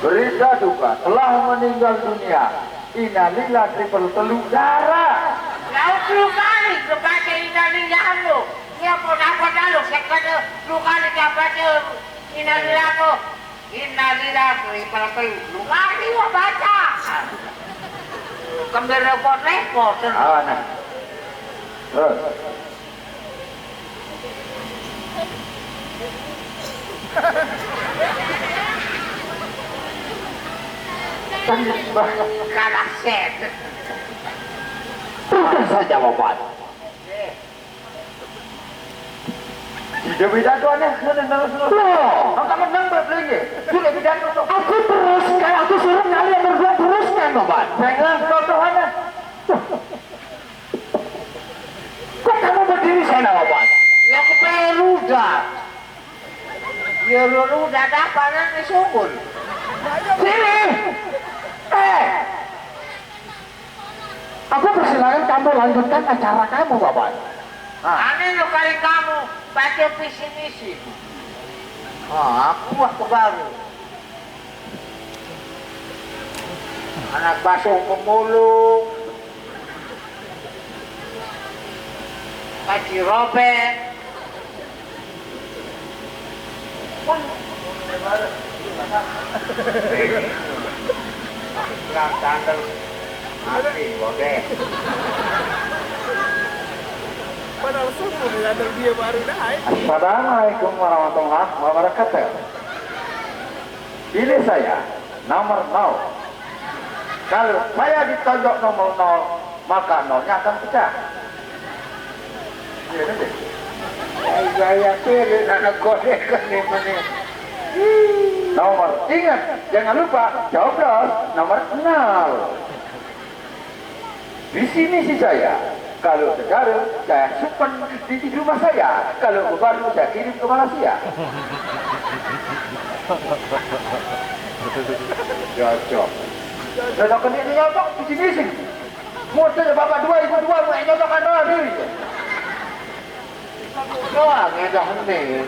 Berita duka telah meninggal dunia. Innalillah triple telu darah. Laut lu kali kebaca innalillah lu. Ya pun apa lalu sekadar lu kali kebaca innalillah lu. Innalillah triple telu. Lu kali gua baca. Kembali repot-repot. Nah. Terus. Kalah set. Bukan saja bapak. Tidak pidato aneh, angkat menang berlagi. Sudah pidato. Aku terus, kalau aku suruh kalian berdua teruskan bapak. Jangan contohannya. Kok kamu berdiri sana bapak? Ya ke Peruda. Ya lu udah dapat nanti subur. Sini. Aku persilakan kamu lanjutkan acara kamu bapak. Aneh lu kali kamu baca visi misi. Aku waktu baru. Anak basuh pemulung. Kaji robek. Bilang sandal mati bodeh. Padahal subuh ada dia baru naik. Assalamualaikum warahmatullahi wabarakatuh. Pilih saya nomor 0. Kalau saya ditonjok nomor 0, maka 0-nya akan pecah. Iya nanti. Gaya pilih anak kodek nih mana. Nomor, ingat, jangan lupa coblos nomor 0. Visi misi saya, kalau sekarang saya simpan di rumah saya, kalau baru saya kirim ke Malaysia. Cocok. Cocok ini nyocok visi misi. Mudah bapak dua, ibu dua, mau nyocokkan doa diri. Doang ya dah hening.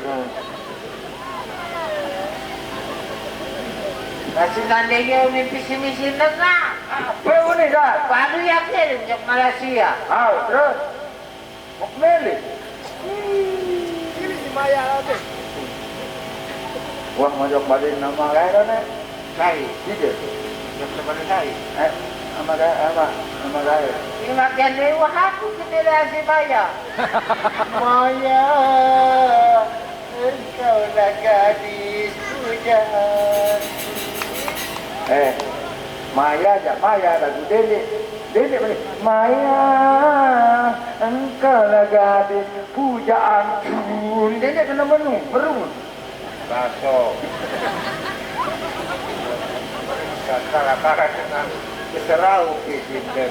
Masih gandengnya ini visi misi negara. Apa ini dah? Baru yang kirim ke Malaysia. Terus mau milih. Ini si Maya ada. Wah, mau balik nama kaya nih. Cari. Tidak. Yang sebenarnya cari. Nama kaya. Ini makin lewat aku kita si Maya. Maya, engkau lah gadis pujaan. Maya aja, Maya lagu Dede. Dede balik. Maya, engkau gadis pujaanku. Dede kena merung. Baso. Kata-kata dengan keserau kisah.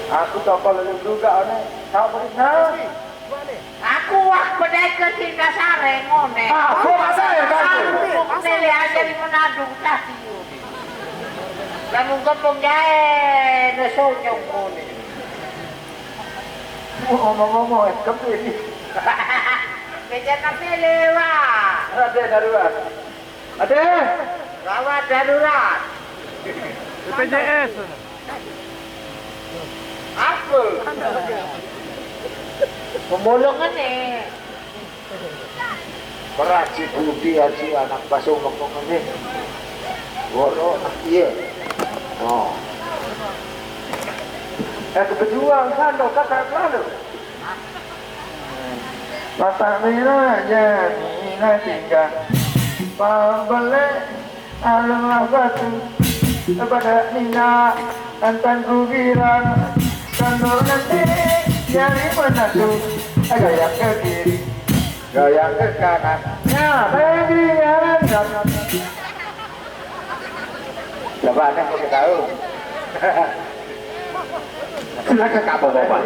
Aku tak perlu juga ane. Tak perlu. Aku wak bedai ke Sindasare ngone. Aku masih kan. Aku nele aja di Manado tadi. Kamu gembong jae nesonyong ngone. Ngomong-ngomong, kembali. Beja kapele wa. Ada darurat. Ada. Gawat darurat. BPJS. Apa? Pembolongan nih. Peraci budi haji anak baso ngomong ini. Woro iya. Oh. Kebetulan kan lo kata lalu. Mata merahnya Nina tinggal pembeli alamlah batu pada Nina tentang kubiran kandor nanti jadi menatu goyang ke kiri goyang ke kanan nah baby jalan coba anda mau tahu silakan kamu bapak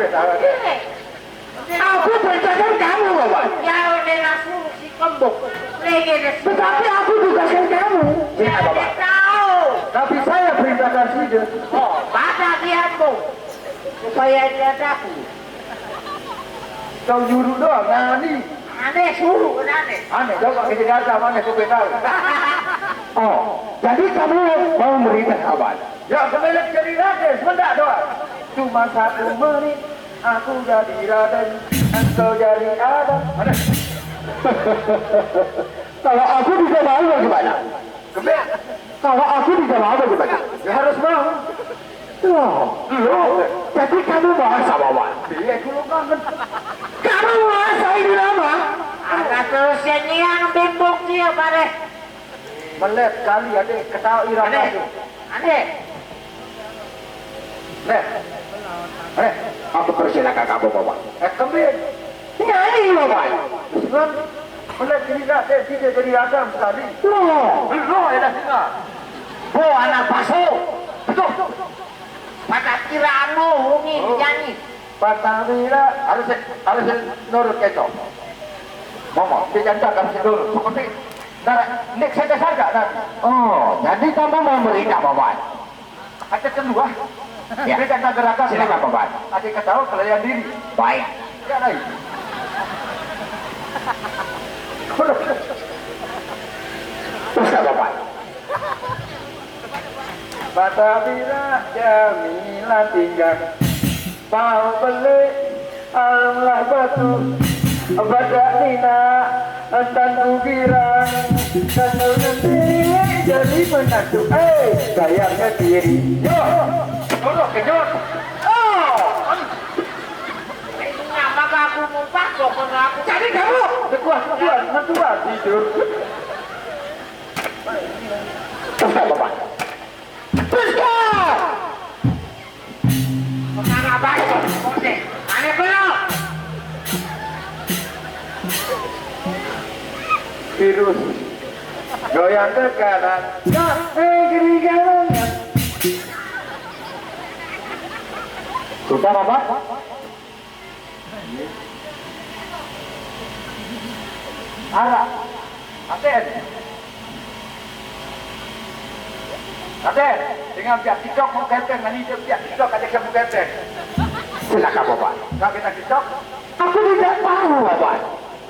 aku percaya kamu bapak Ya udah langsung si kembok. Lagi tetapi aku juga kamu Ya udah tahu. tapi saya perintahkan saja Oh, baca dia bu. Supaya dia tahu. kau nyuruh doang nani Aneh suruh aneh. aneh coba kita kata mana kau tahu oh jadi kamu mau merintah kawan ya kembali jadi raden sebentar doang cuma 1 menit aku jadi raden engkau jadi adam kalau aku bisa mau bagaimana kalau aku bisa mau bagaimana ya harus mau loh jadi kamu bahasa bawa iya dulu kangen kamu bahasa ini lama Agak terusnya yang bimbuk dia bare. melet kali ada ketawa irama Aneh. itu Aneh. Aku persilakan kamu bawa kembali nyanyi bawa melet diri raden tidak jadi adam sekali loh edah singa Bu anak baso. Betul. Pada kiramu hungi nyanyi. Patawira harus nurut keco. Mama, dia jangan harus nurut. Seperti nek saya harga nanti. Oh, jadi kamu mau merintah bapak? Ada kedua. Ya. Dia jangan gerakan. Silakan bapak. Ada ketahu kalian diri. Baik. Ya lain. Terus bapak. Patawira Jamila tinggal. Mau beli alamlah batu pada Nina entan kubiran dan nanti jadi menantu gayang ke kiri yo duduk kejut Kenapa aku mumpak kok aku? jadi kamu kuat tidur terus bapak terus Menara baso. Oke. Aneh belum. virus goyang ke kanan kiri kanan sudah bapak arah Aden dengan pihak TikTok mau kenteng nanti dia pihak TikTok ada kamu kenteng silakan bapak kalau kita TikTok aku tidak tahu bapak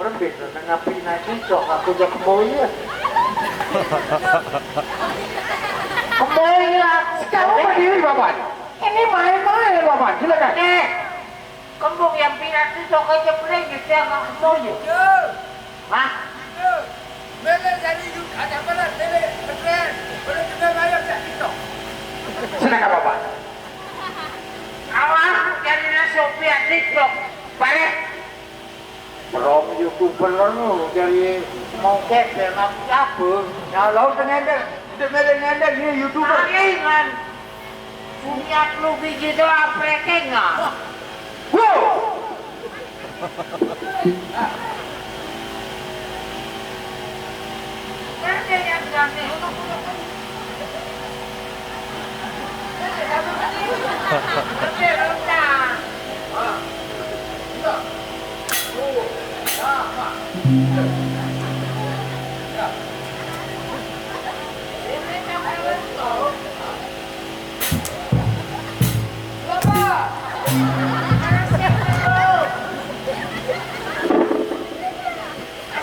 berhenti ngapain naik TikTok aku udah kembali ya kembali lah kamu berdiri bapak ini main-main bapak silakan Kembung yang pindah itu aja pergi saya nggak setuju. Hah? Bele jadi ada benar bele keren. Boleh kita bayar tak itu. silakan bapak Awak jadi Sophia TikTok. Balik. belum youtuber lu dari Mau kepe mau apa? ya lalu dengan Ngendek ini YouTuber. Palingan punya lu biji doang prekenga. Wow. Nanti yang ganti. Nanti rendah.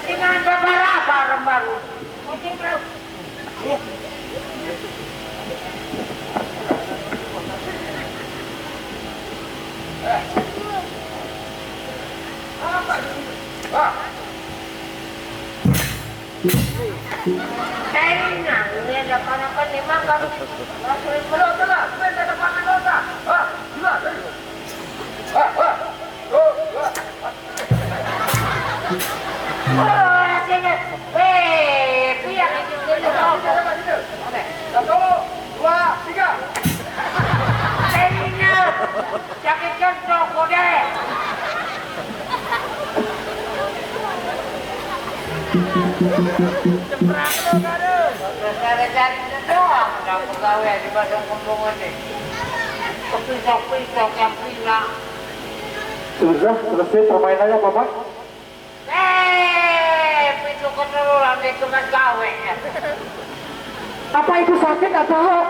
Dengan beberapa rembang. Kayaknya ini ada apa-apa nih makan. Belum telah, kita ada makan dosa. Gimana? Sini. Biar ini Satu, dua, tiga. kayaknya sakit jantung kode. Cari-cari doang, kamu gawe di Badung Kumbung ini. Kepisok-pisok yang bilang. Sudah selesai permainannya Bapak? Pintu keterulan itu kan gawe. Apa itu sakit atau?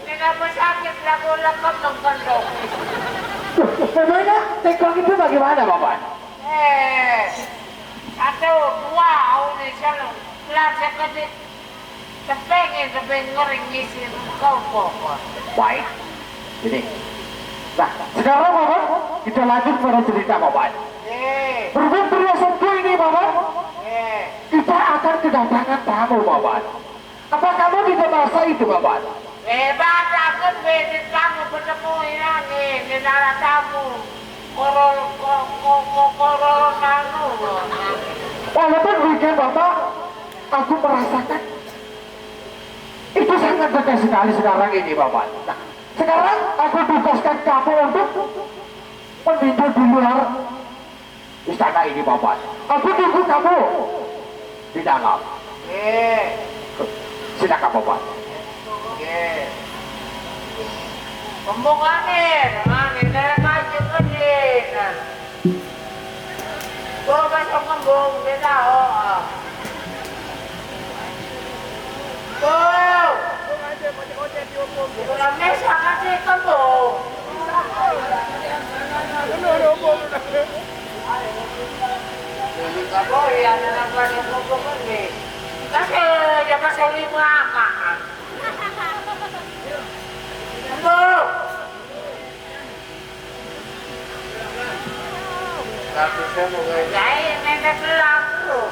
Kenapa sakit lagu lekap dong. Memangnya tekong itu bagaimana Bapak? Satu, dua, ini selalu. Langsung ketik. Kepengen ngering ngisi kau pokok. Baik. Ini. Nah, sekarang Bapak, kita lanjut pada cerita Bapak. Berhubung perhiasanku ini Bapak, kita akan kedatangan tamu Bapak. Apa kamu tidak merasa itu Bapak? Baca kan beda tamu bertemu ini di dalam tamu. Corona. Walaupun weekend Bapak, aku merasakan itu sangat dekat sekali sekarang ini Bapak. Nah, sekarang aku tugaskan kamu untuk menunggu di luar istana ini Bapak. Aku tunggu kamu di dalam. Silakan Bapak. Pembukaan dari maju ke sini. Gua besok kembung kita. Udah mesa kasih kembung. Kamu yang anak pada kembung ini. Kasih jangan selima kan. Kembung. Tapi saya mau gaya nenek pelaku.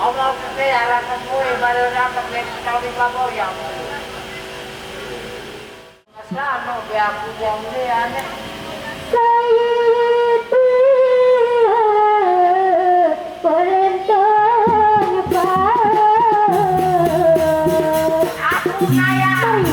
Omong kita arah semua baru dapat tahu di bawah yang. Asal biar aku yang dia aneh. Aku sayang.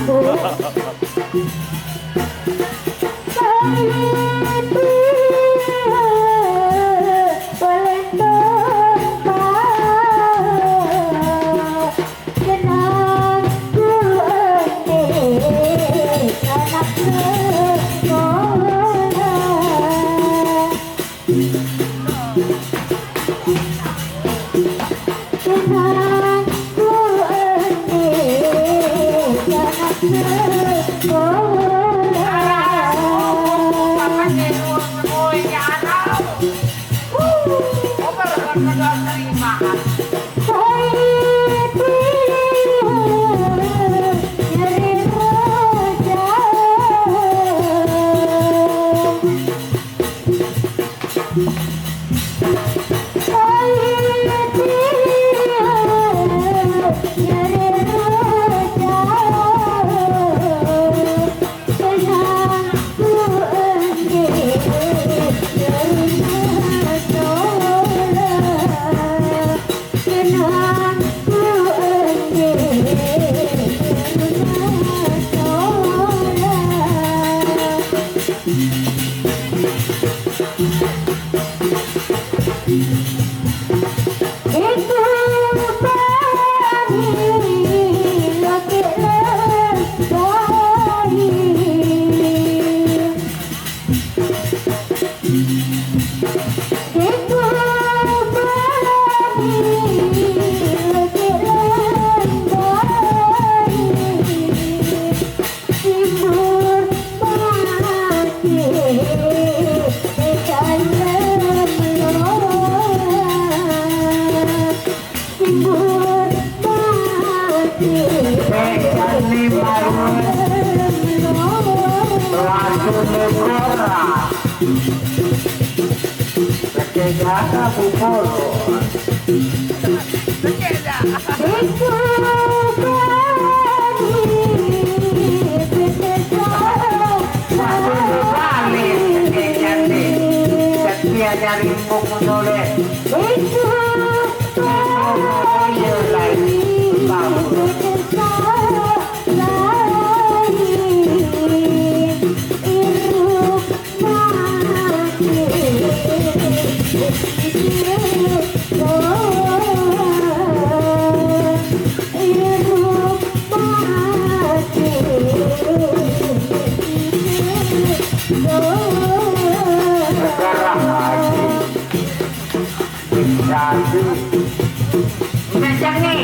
Dari buku nulis macam ni.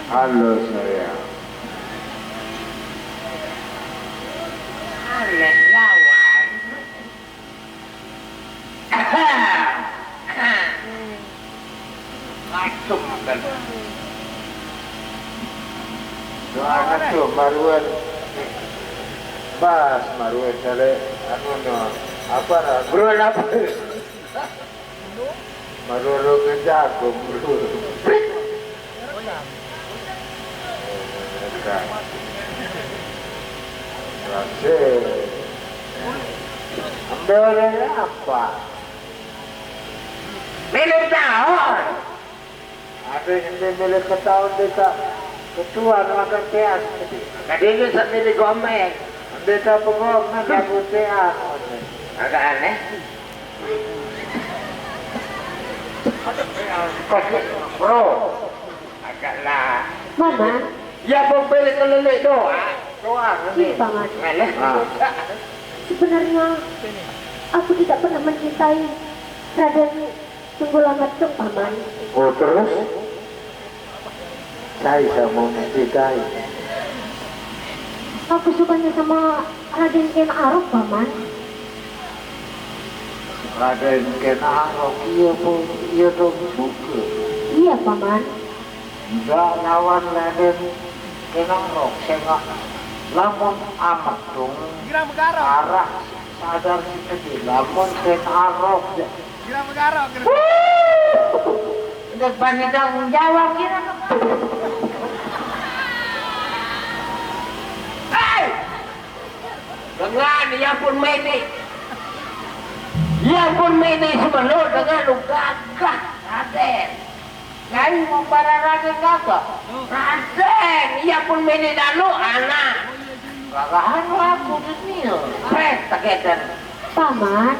Halo saya. Alek lawan. Masuk kan. Doa tu maruan. Bas maruan sale anu no. Apa lah? Bro apa? Maruan kejago bro. Rasih. Ambil oleh apa? Milik tahun. Ada yang milik ketahun desa ketua makan teas. Kadang itu milik gomeng. Desa pengomong lagu teas. Agak aneh. Bro, Agaklah. Mama, Ya pembeli kelelek doa. doa iya nanti. paman. Meleh. Sebenarnya aku tidak pernah mencintai Raden Tunggulamadung paman. Oh terus? Saya mau mencintai. Aku sukanya sama Raden Ken Arok paman. Raden Kenarok iya pun iya dong suka. Iya paman. Enggak lawan Raden Kenarok saya lamun amat dong. Kira megaro, Arah sadar sedih lamun Kenarok. kira megaro, kira. Depan tanggung jawab kira. Hei! Dengan ya pun meni. Ya pun meni sebelum dengan lu gagah Raden. Lain mau para Raden gagah. Raden, ya pun meni dalu anak. Gagahan aku dunia. Pret takedan. Paman,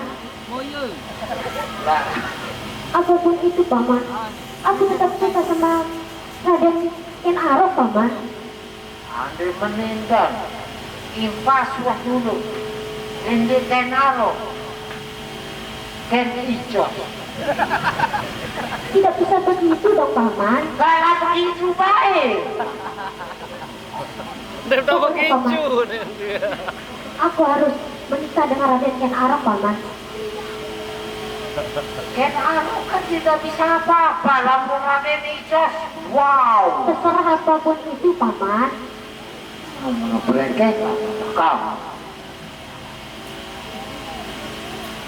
Lah, apapun itu paman, aku tetap suka sama Raden Ken Arok paman. Andai meninggal, impas wah dulu. Ini kenaro, ken icot. Tidak bisa begitu dong paman. Kalau begitu baik. Dia tahu Pokoknya, Paman, begitu. aku harus menikah dengan Raden Ken Arok paman. Kenaro kan tidak bisa apa-apa. Lampung Raden icot. Wow. Terserah apapun itu paman. Berengket kamu.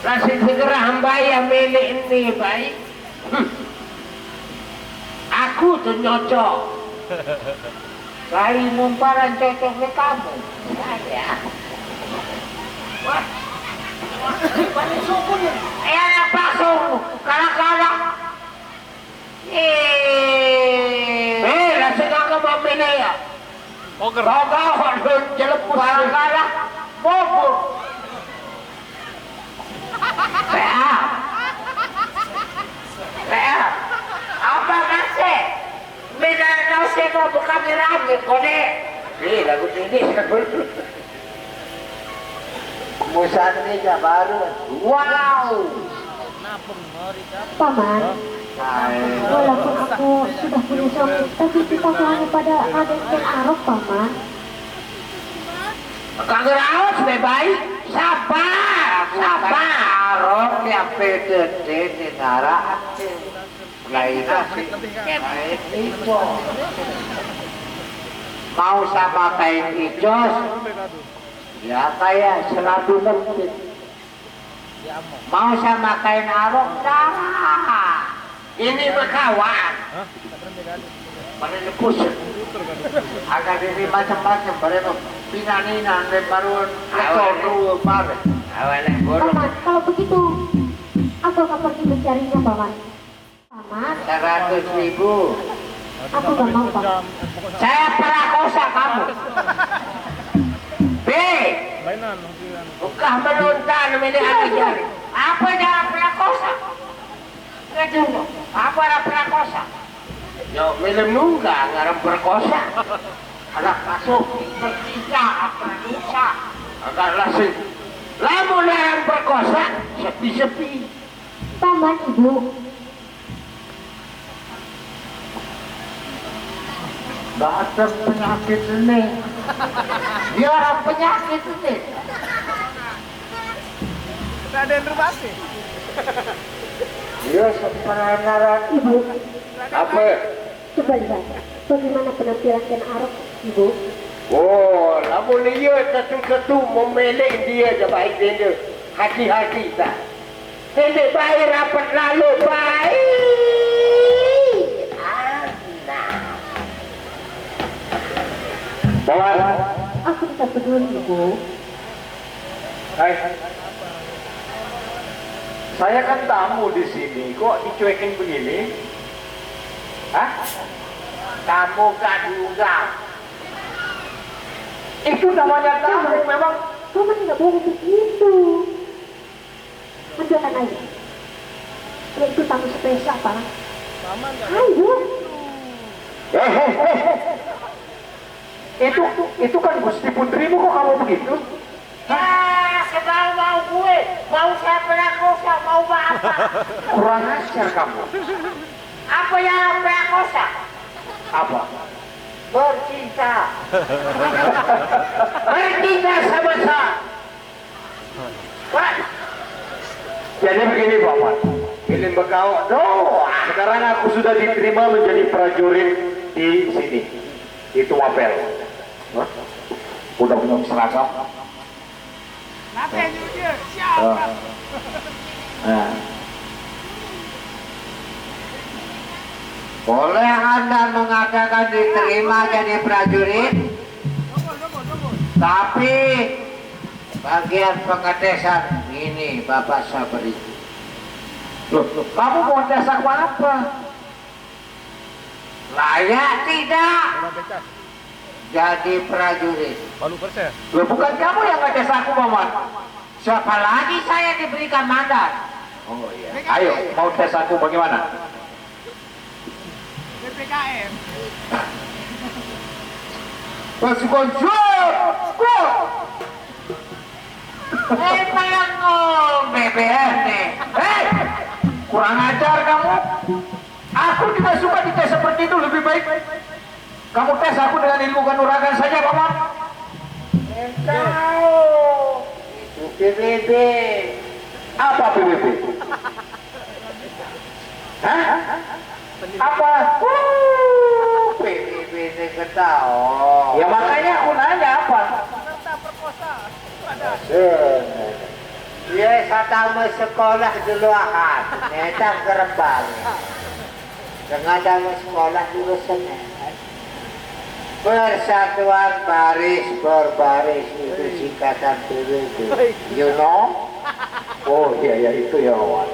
Kasih segera hamba yang milik ini baik. Aku tuh nyocok Kali mumparan cocok ke kamu. Ya. Wah. Anak pasung, kalah-kalah. Rasa ka mamina ya. Poker. Bagawan doon, jelepus. Kalah-kalah, bobor. Kaya, apa kasi? Minanaw siya mo bukan nirangin ko ni. Lagot ini. Musan niya baru. Wow! Paman, walaupun aku sudah punya suami, tapi kita selalu pada Raden Ken Arok, Paman. Kageraot, baik. Sabar, sabar. Arok yang PDD di Nara. Lain itu. Mau sama kain hijau. Ya kayak selalu ngerti. Mau sama kain arok dah. Ini berkawan. Pada nepus. Agak ini macam-macam. Pada pinaninan dan baru rekor dulu pada. Awalnya bodoh. Paman, kalau begitu, aku akan pergi mencarinya, Paman. Paman, 100.000. aku gak mau, Paman. Saya perakosa kamu. B. Mainan. Bukan menuntan ini aja. Apa jangan perakosa? Ngejungo. Apa ada perakosa? Yo, minum nungga ngarep perkosa. Anak masuk bertiga apa dosa. Agak lasih. Lamun yang perkosa sepi-sepi. Paman, Ibu. Gak ada penyakit ini. Dia orang penyakit ini. Raden Rubasi. Dia sepenanaran. Ibu, Apa? coba lihat bagaimana penampilan Ken Arok, Ibu. Oh, lamun dia ketu-ketu memelek dia je baik dia. Hati-hati tak. Ini baik rapat lalu baik. Anak. Paman. Aku tidak peduli, Ibu. Hai. Saya kan tamu di sini, kok dicuekin begini? Hah? Kamu kan juga. Itu namanya tamu memang. Paman tidak boleh begitu. Mendoakan aja. Itu tamu spesial, Pak. Ayo. Itu kan Gusti Putrimu, kok kamu begitu? Ya, sebab mau gue. Mau saya perakosa, mau apa? Kurang ajar kamu. Apa yang perakosa? Apa? Bercinta. Bercinta sama saya. Pak. Jadi begini Paman, ini bekal doa. Sekarang aku sudah diterima menjadi prajurit di sini, di Tuapel. Hah? Udah punya seragam. Nanti dia siapa? Nah, Boleh Anda mengatakan diterima jadi prajurit, tapi bagian pengetesan ini Bapak Sabri. loh, kamu mau tes aku apa? Layak tidak jadi prajurit. Balu persen. Loh, bukan kamu yang ngetes aku, Paman. Siapa lagi saya diberikan mandat? Oh iya. Ayo, mau tes aku bagaimana? PPKM. Pasukan Jor! Memang BBM nih. Hei! Kurang ajar kamu. Aku tidak suka dites seperti itu, lebih baik kamu tes aku dengan ilmu kanuragan saja, Paman. Tahu itu PBB. Apa PBB? Hah? Apa? PBB ini ketahu. Ya makanya aku nanya apa? Dia satama sekolah duluan, neta gerbang. Dengan dalam sekolah dulu sana. Persatuan baris berbaris itu singkatan PBB. You know? Oh iya itu ya Wawan.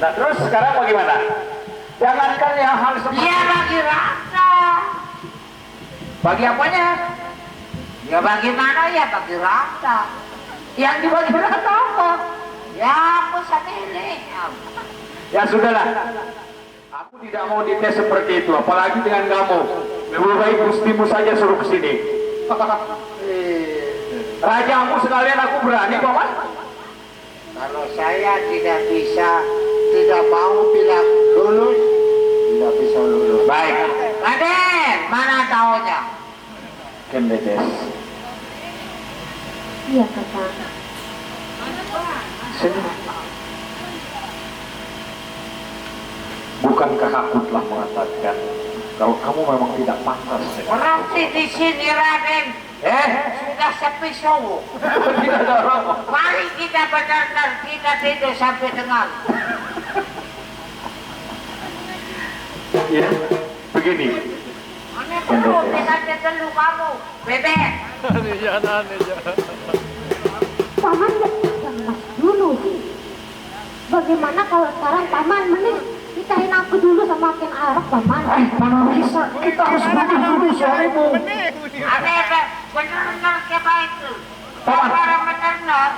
Nah terus sekarang bagaimana? Jangankan yang hal seperti Dia bagi rata. bagi apanya? Ya bagaimana ya bagi rata. Yang dibagi rata apa? Ya pesan ini. Ya sudahlah. Aku tidak mau dites seperti itu, apalagi dengan kamu. Lebih baik gustimu saja suruh ke sini. Rajamu sekalian aku berani, Paman. Kalau saya tidak mau bilang lulus, tidak bisa lulus. Baik. Raden, mana taunya? Kendedes. Iya kakak. Sini. Bukankah aku telah mengatakan kalau kamu memang tidak pantas? Berarti di sini Raden sudah sepi show. Tidak ada orang. Mari kita benar-benar kita tidur sampai dengan. Ya, begini. Ini perlu dengan ketelu kamu, bebek. Jangan. Paman yang mas dulu sih. Bagaimana kalau sekarang paman mending nikahin aku dulu sama Ken Arok paman. Mana bisa? Kita harus belajar dulu soalmu. Ada benar-benar kebaik itu. Orang benar-benar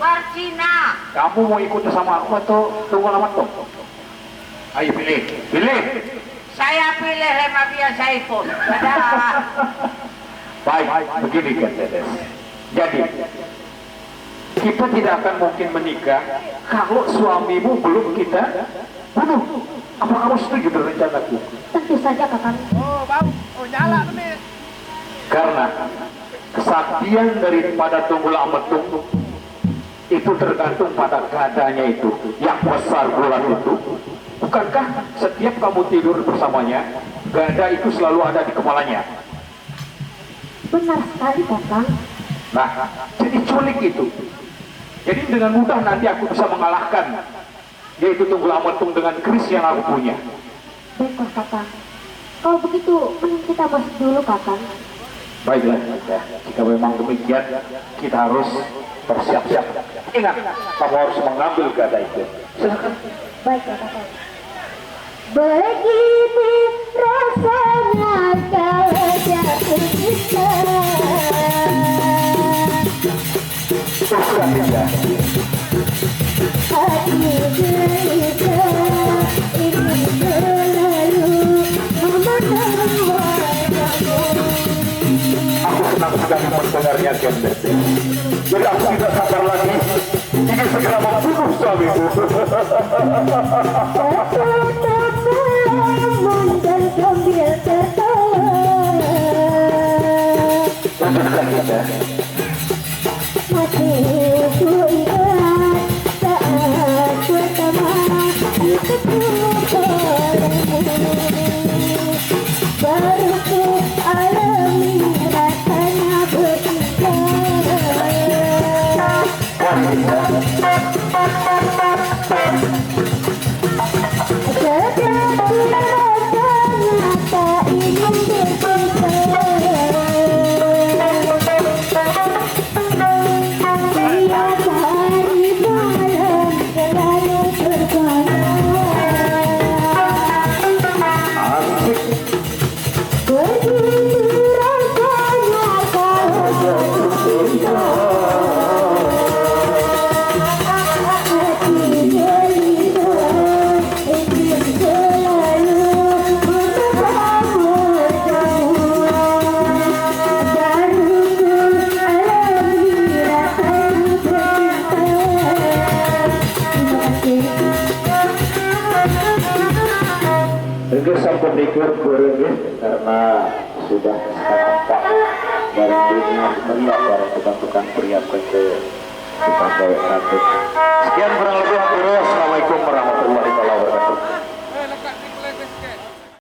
bercina. Kamu mau ikut sama aku atau tunggu lama tuh? Ayo pilih. Saya pilih Rema biasa ikut. Baik, begini Kendedes. Jadi, kita tidak akan mungkin menikah kalau suamimu belum kita bunuh. Apa kamu setuju dengan rencanaku? Tentu saja kakak. Oh, bang. Oh, nyala tuh nih. Karena kesaktian daripada Tunggul Ametung itu tergantung pada gadanya itu yang besar bulat itu. Bukankah setiap kamu tidur bersamanya, gada itu selalu ada di kepalanya? Benar sekali kakak. Nah, jadi culik itu. Jadi dengan mudah nanti aku bisa mengalahkan, yaitu Tunggul Ametung dengan keris yang aku punya. Baiklah kakak. Kalau begitu mending kita masuk dulu kakak. Baiklah, jika memang demikian, kita harus bersiap-siap. Ingat, kamu harus mengambil gada itu. Silakan. Baiklah kakak. Begini rasanya kalau jatuh cinta. Sudah tidak. Hati cerita ingin selalu memandang wajahmu. Aku senang sekali mendengarnya, Kendedes. Jadi aku tidak sabar lagi ingin segera membunuh suamiku. Satu dan sambil tertawa. Lanjutkan kita. Masih ku ingat saat pertama ketemu padamu. Baru ku alami rasanya bercinta. Tetapi rasanya tak ingin berpisah. Tiap hari malam selalu Asik. begitu rasanya kalau jatuh cinta. Hati gelisah ingin selalu bersamamu jauh. Baru ku alami rasanya bercinta. Itu sampun dikur kurang karena sudah nampak barang dunia meriah barang tukang-tukang pria ke tukang gawe satu. Sekian kurang lebih. Assalamualaikum warahmatullahi wabarakatuh.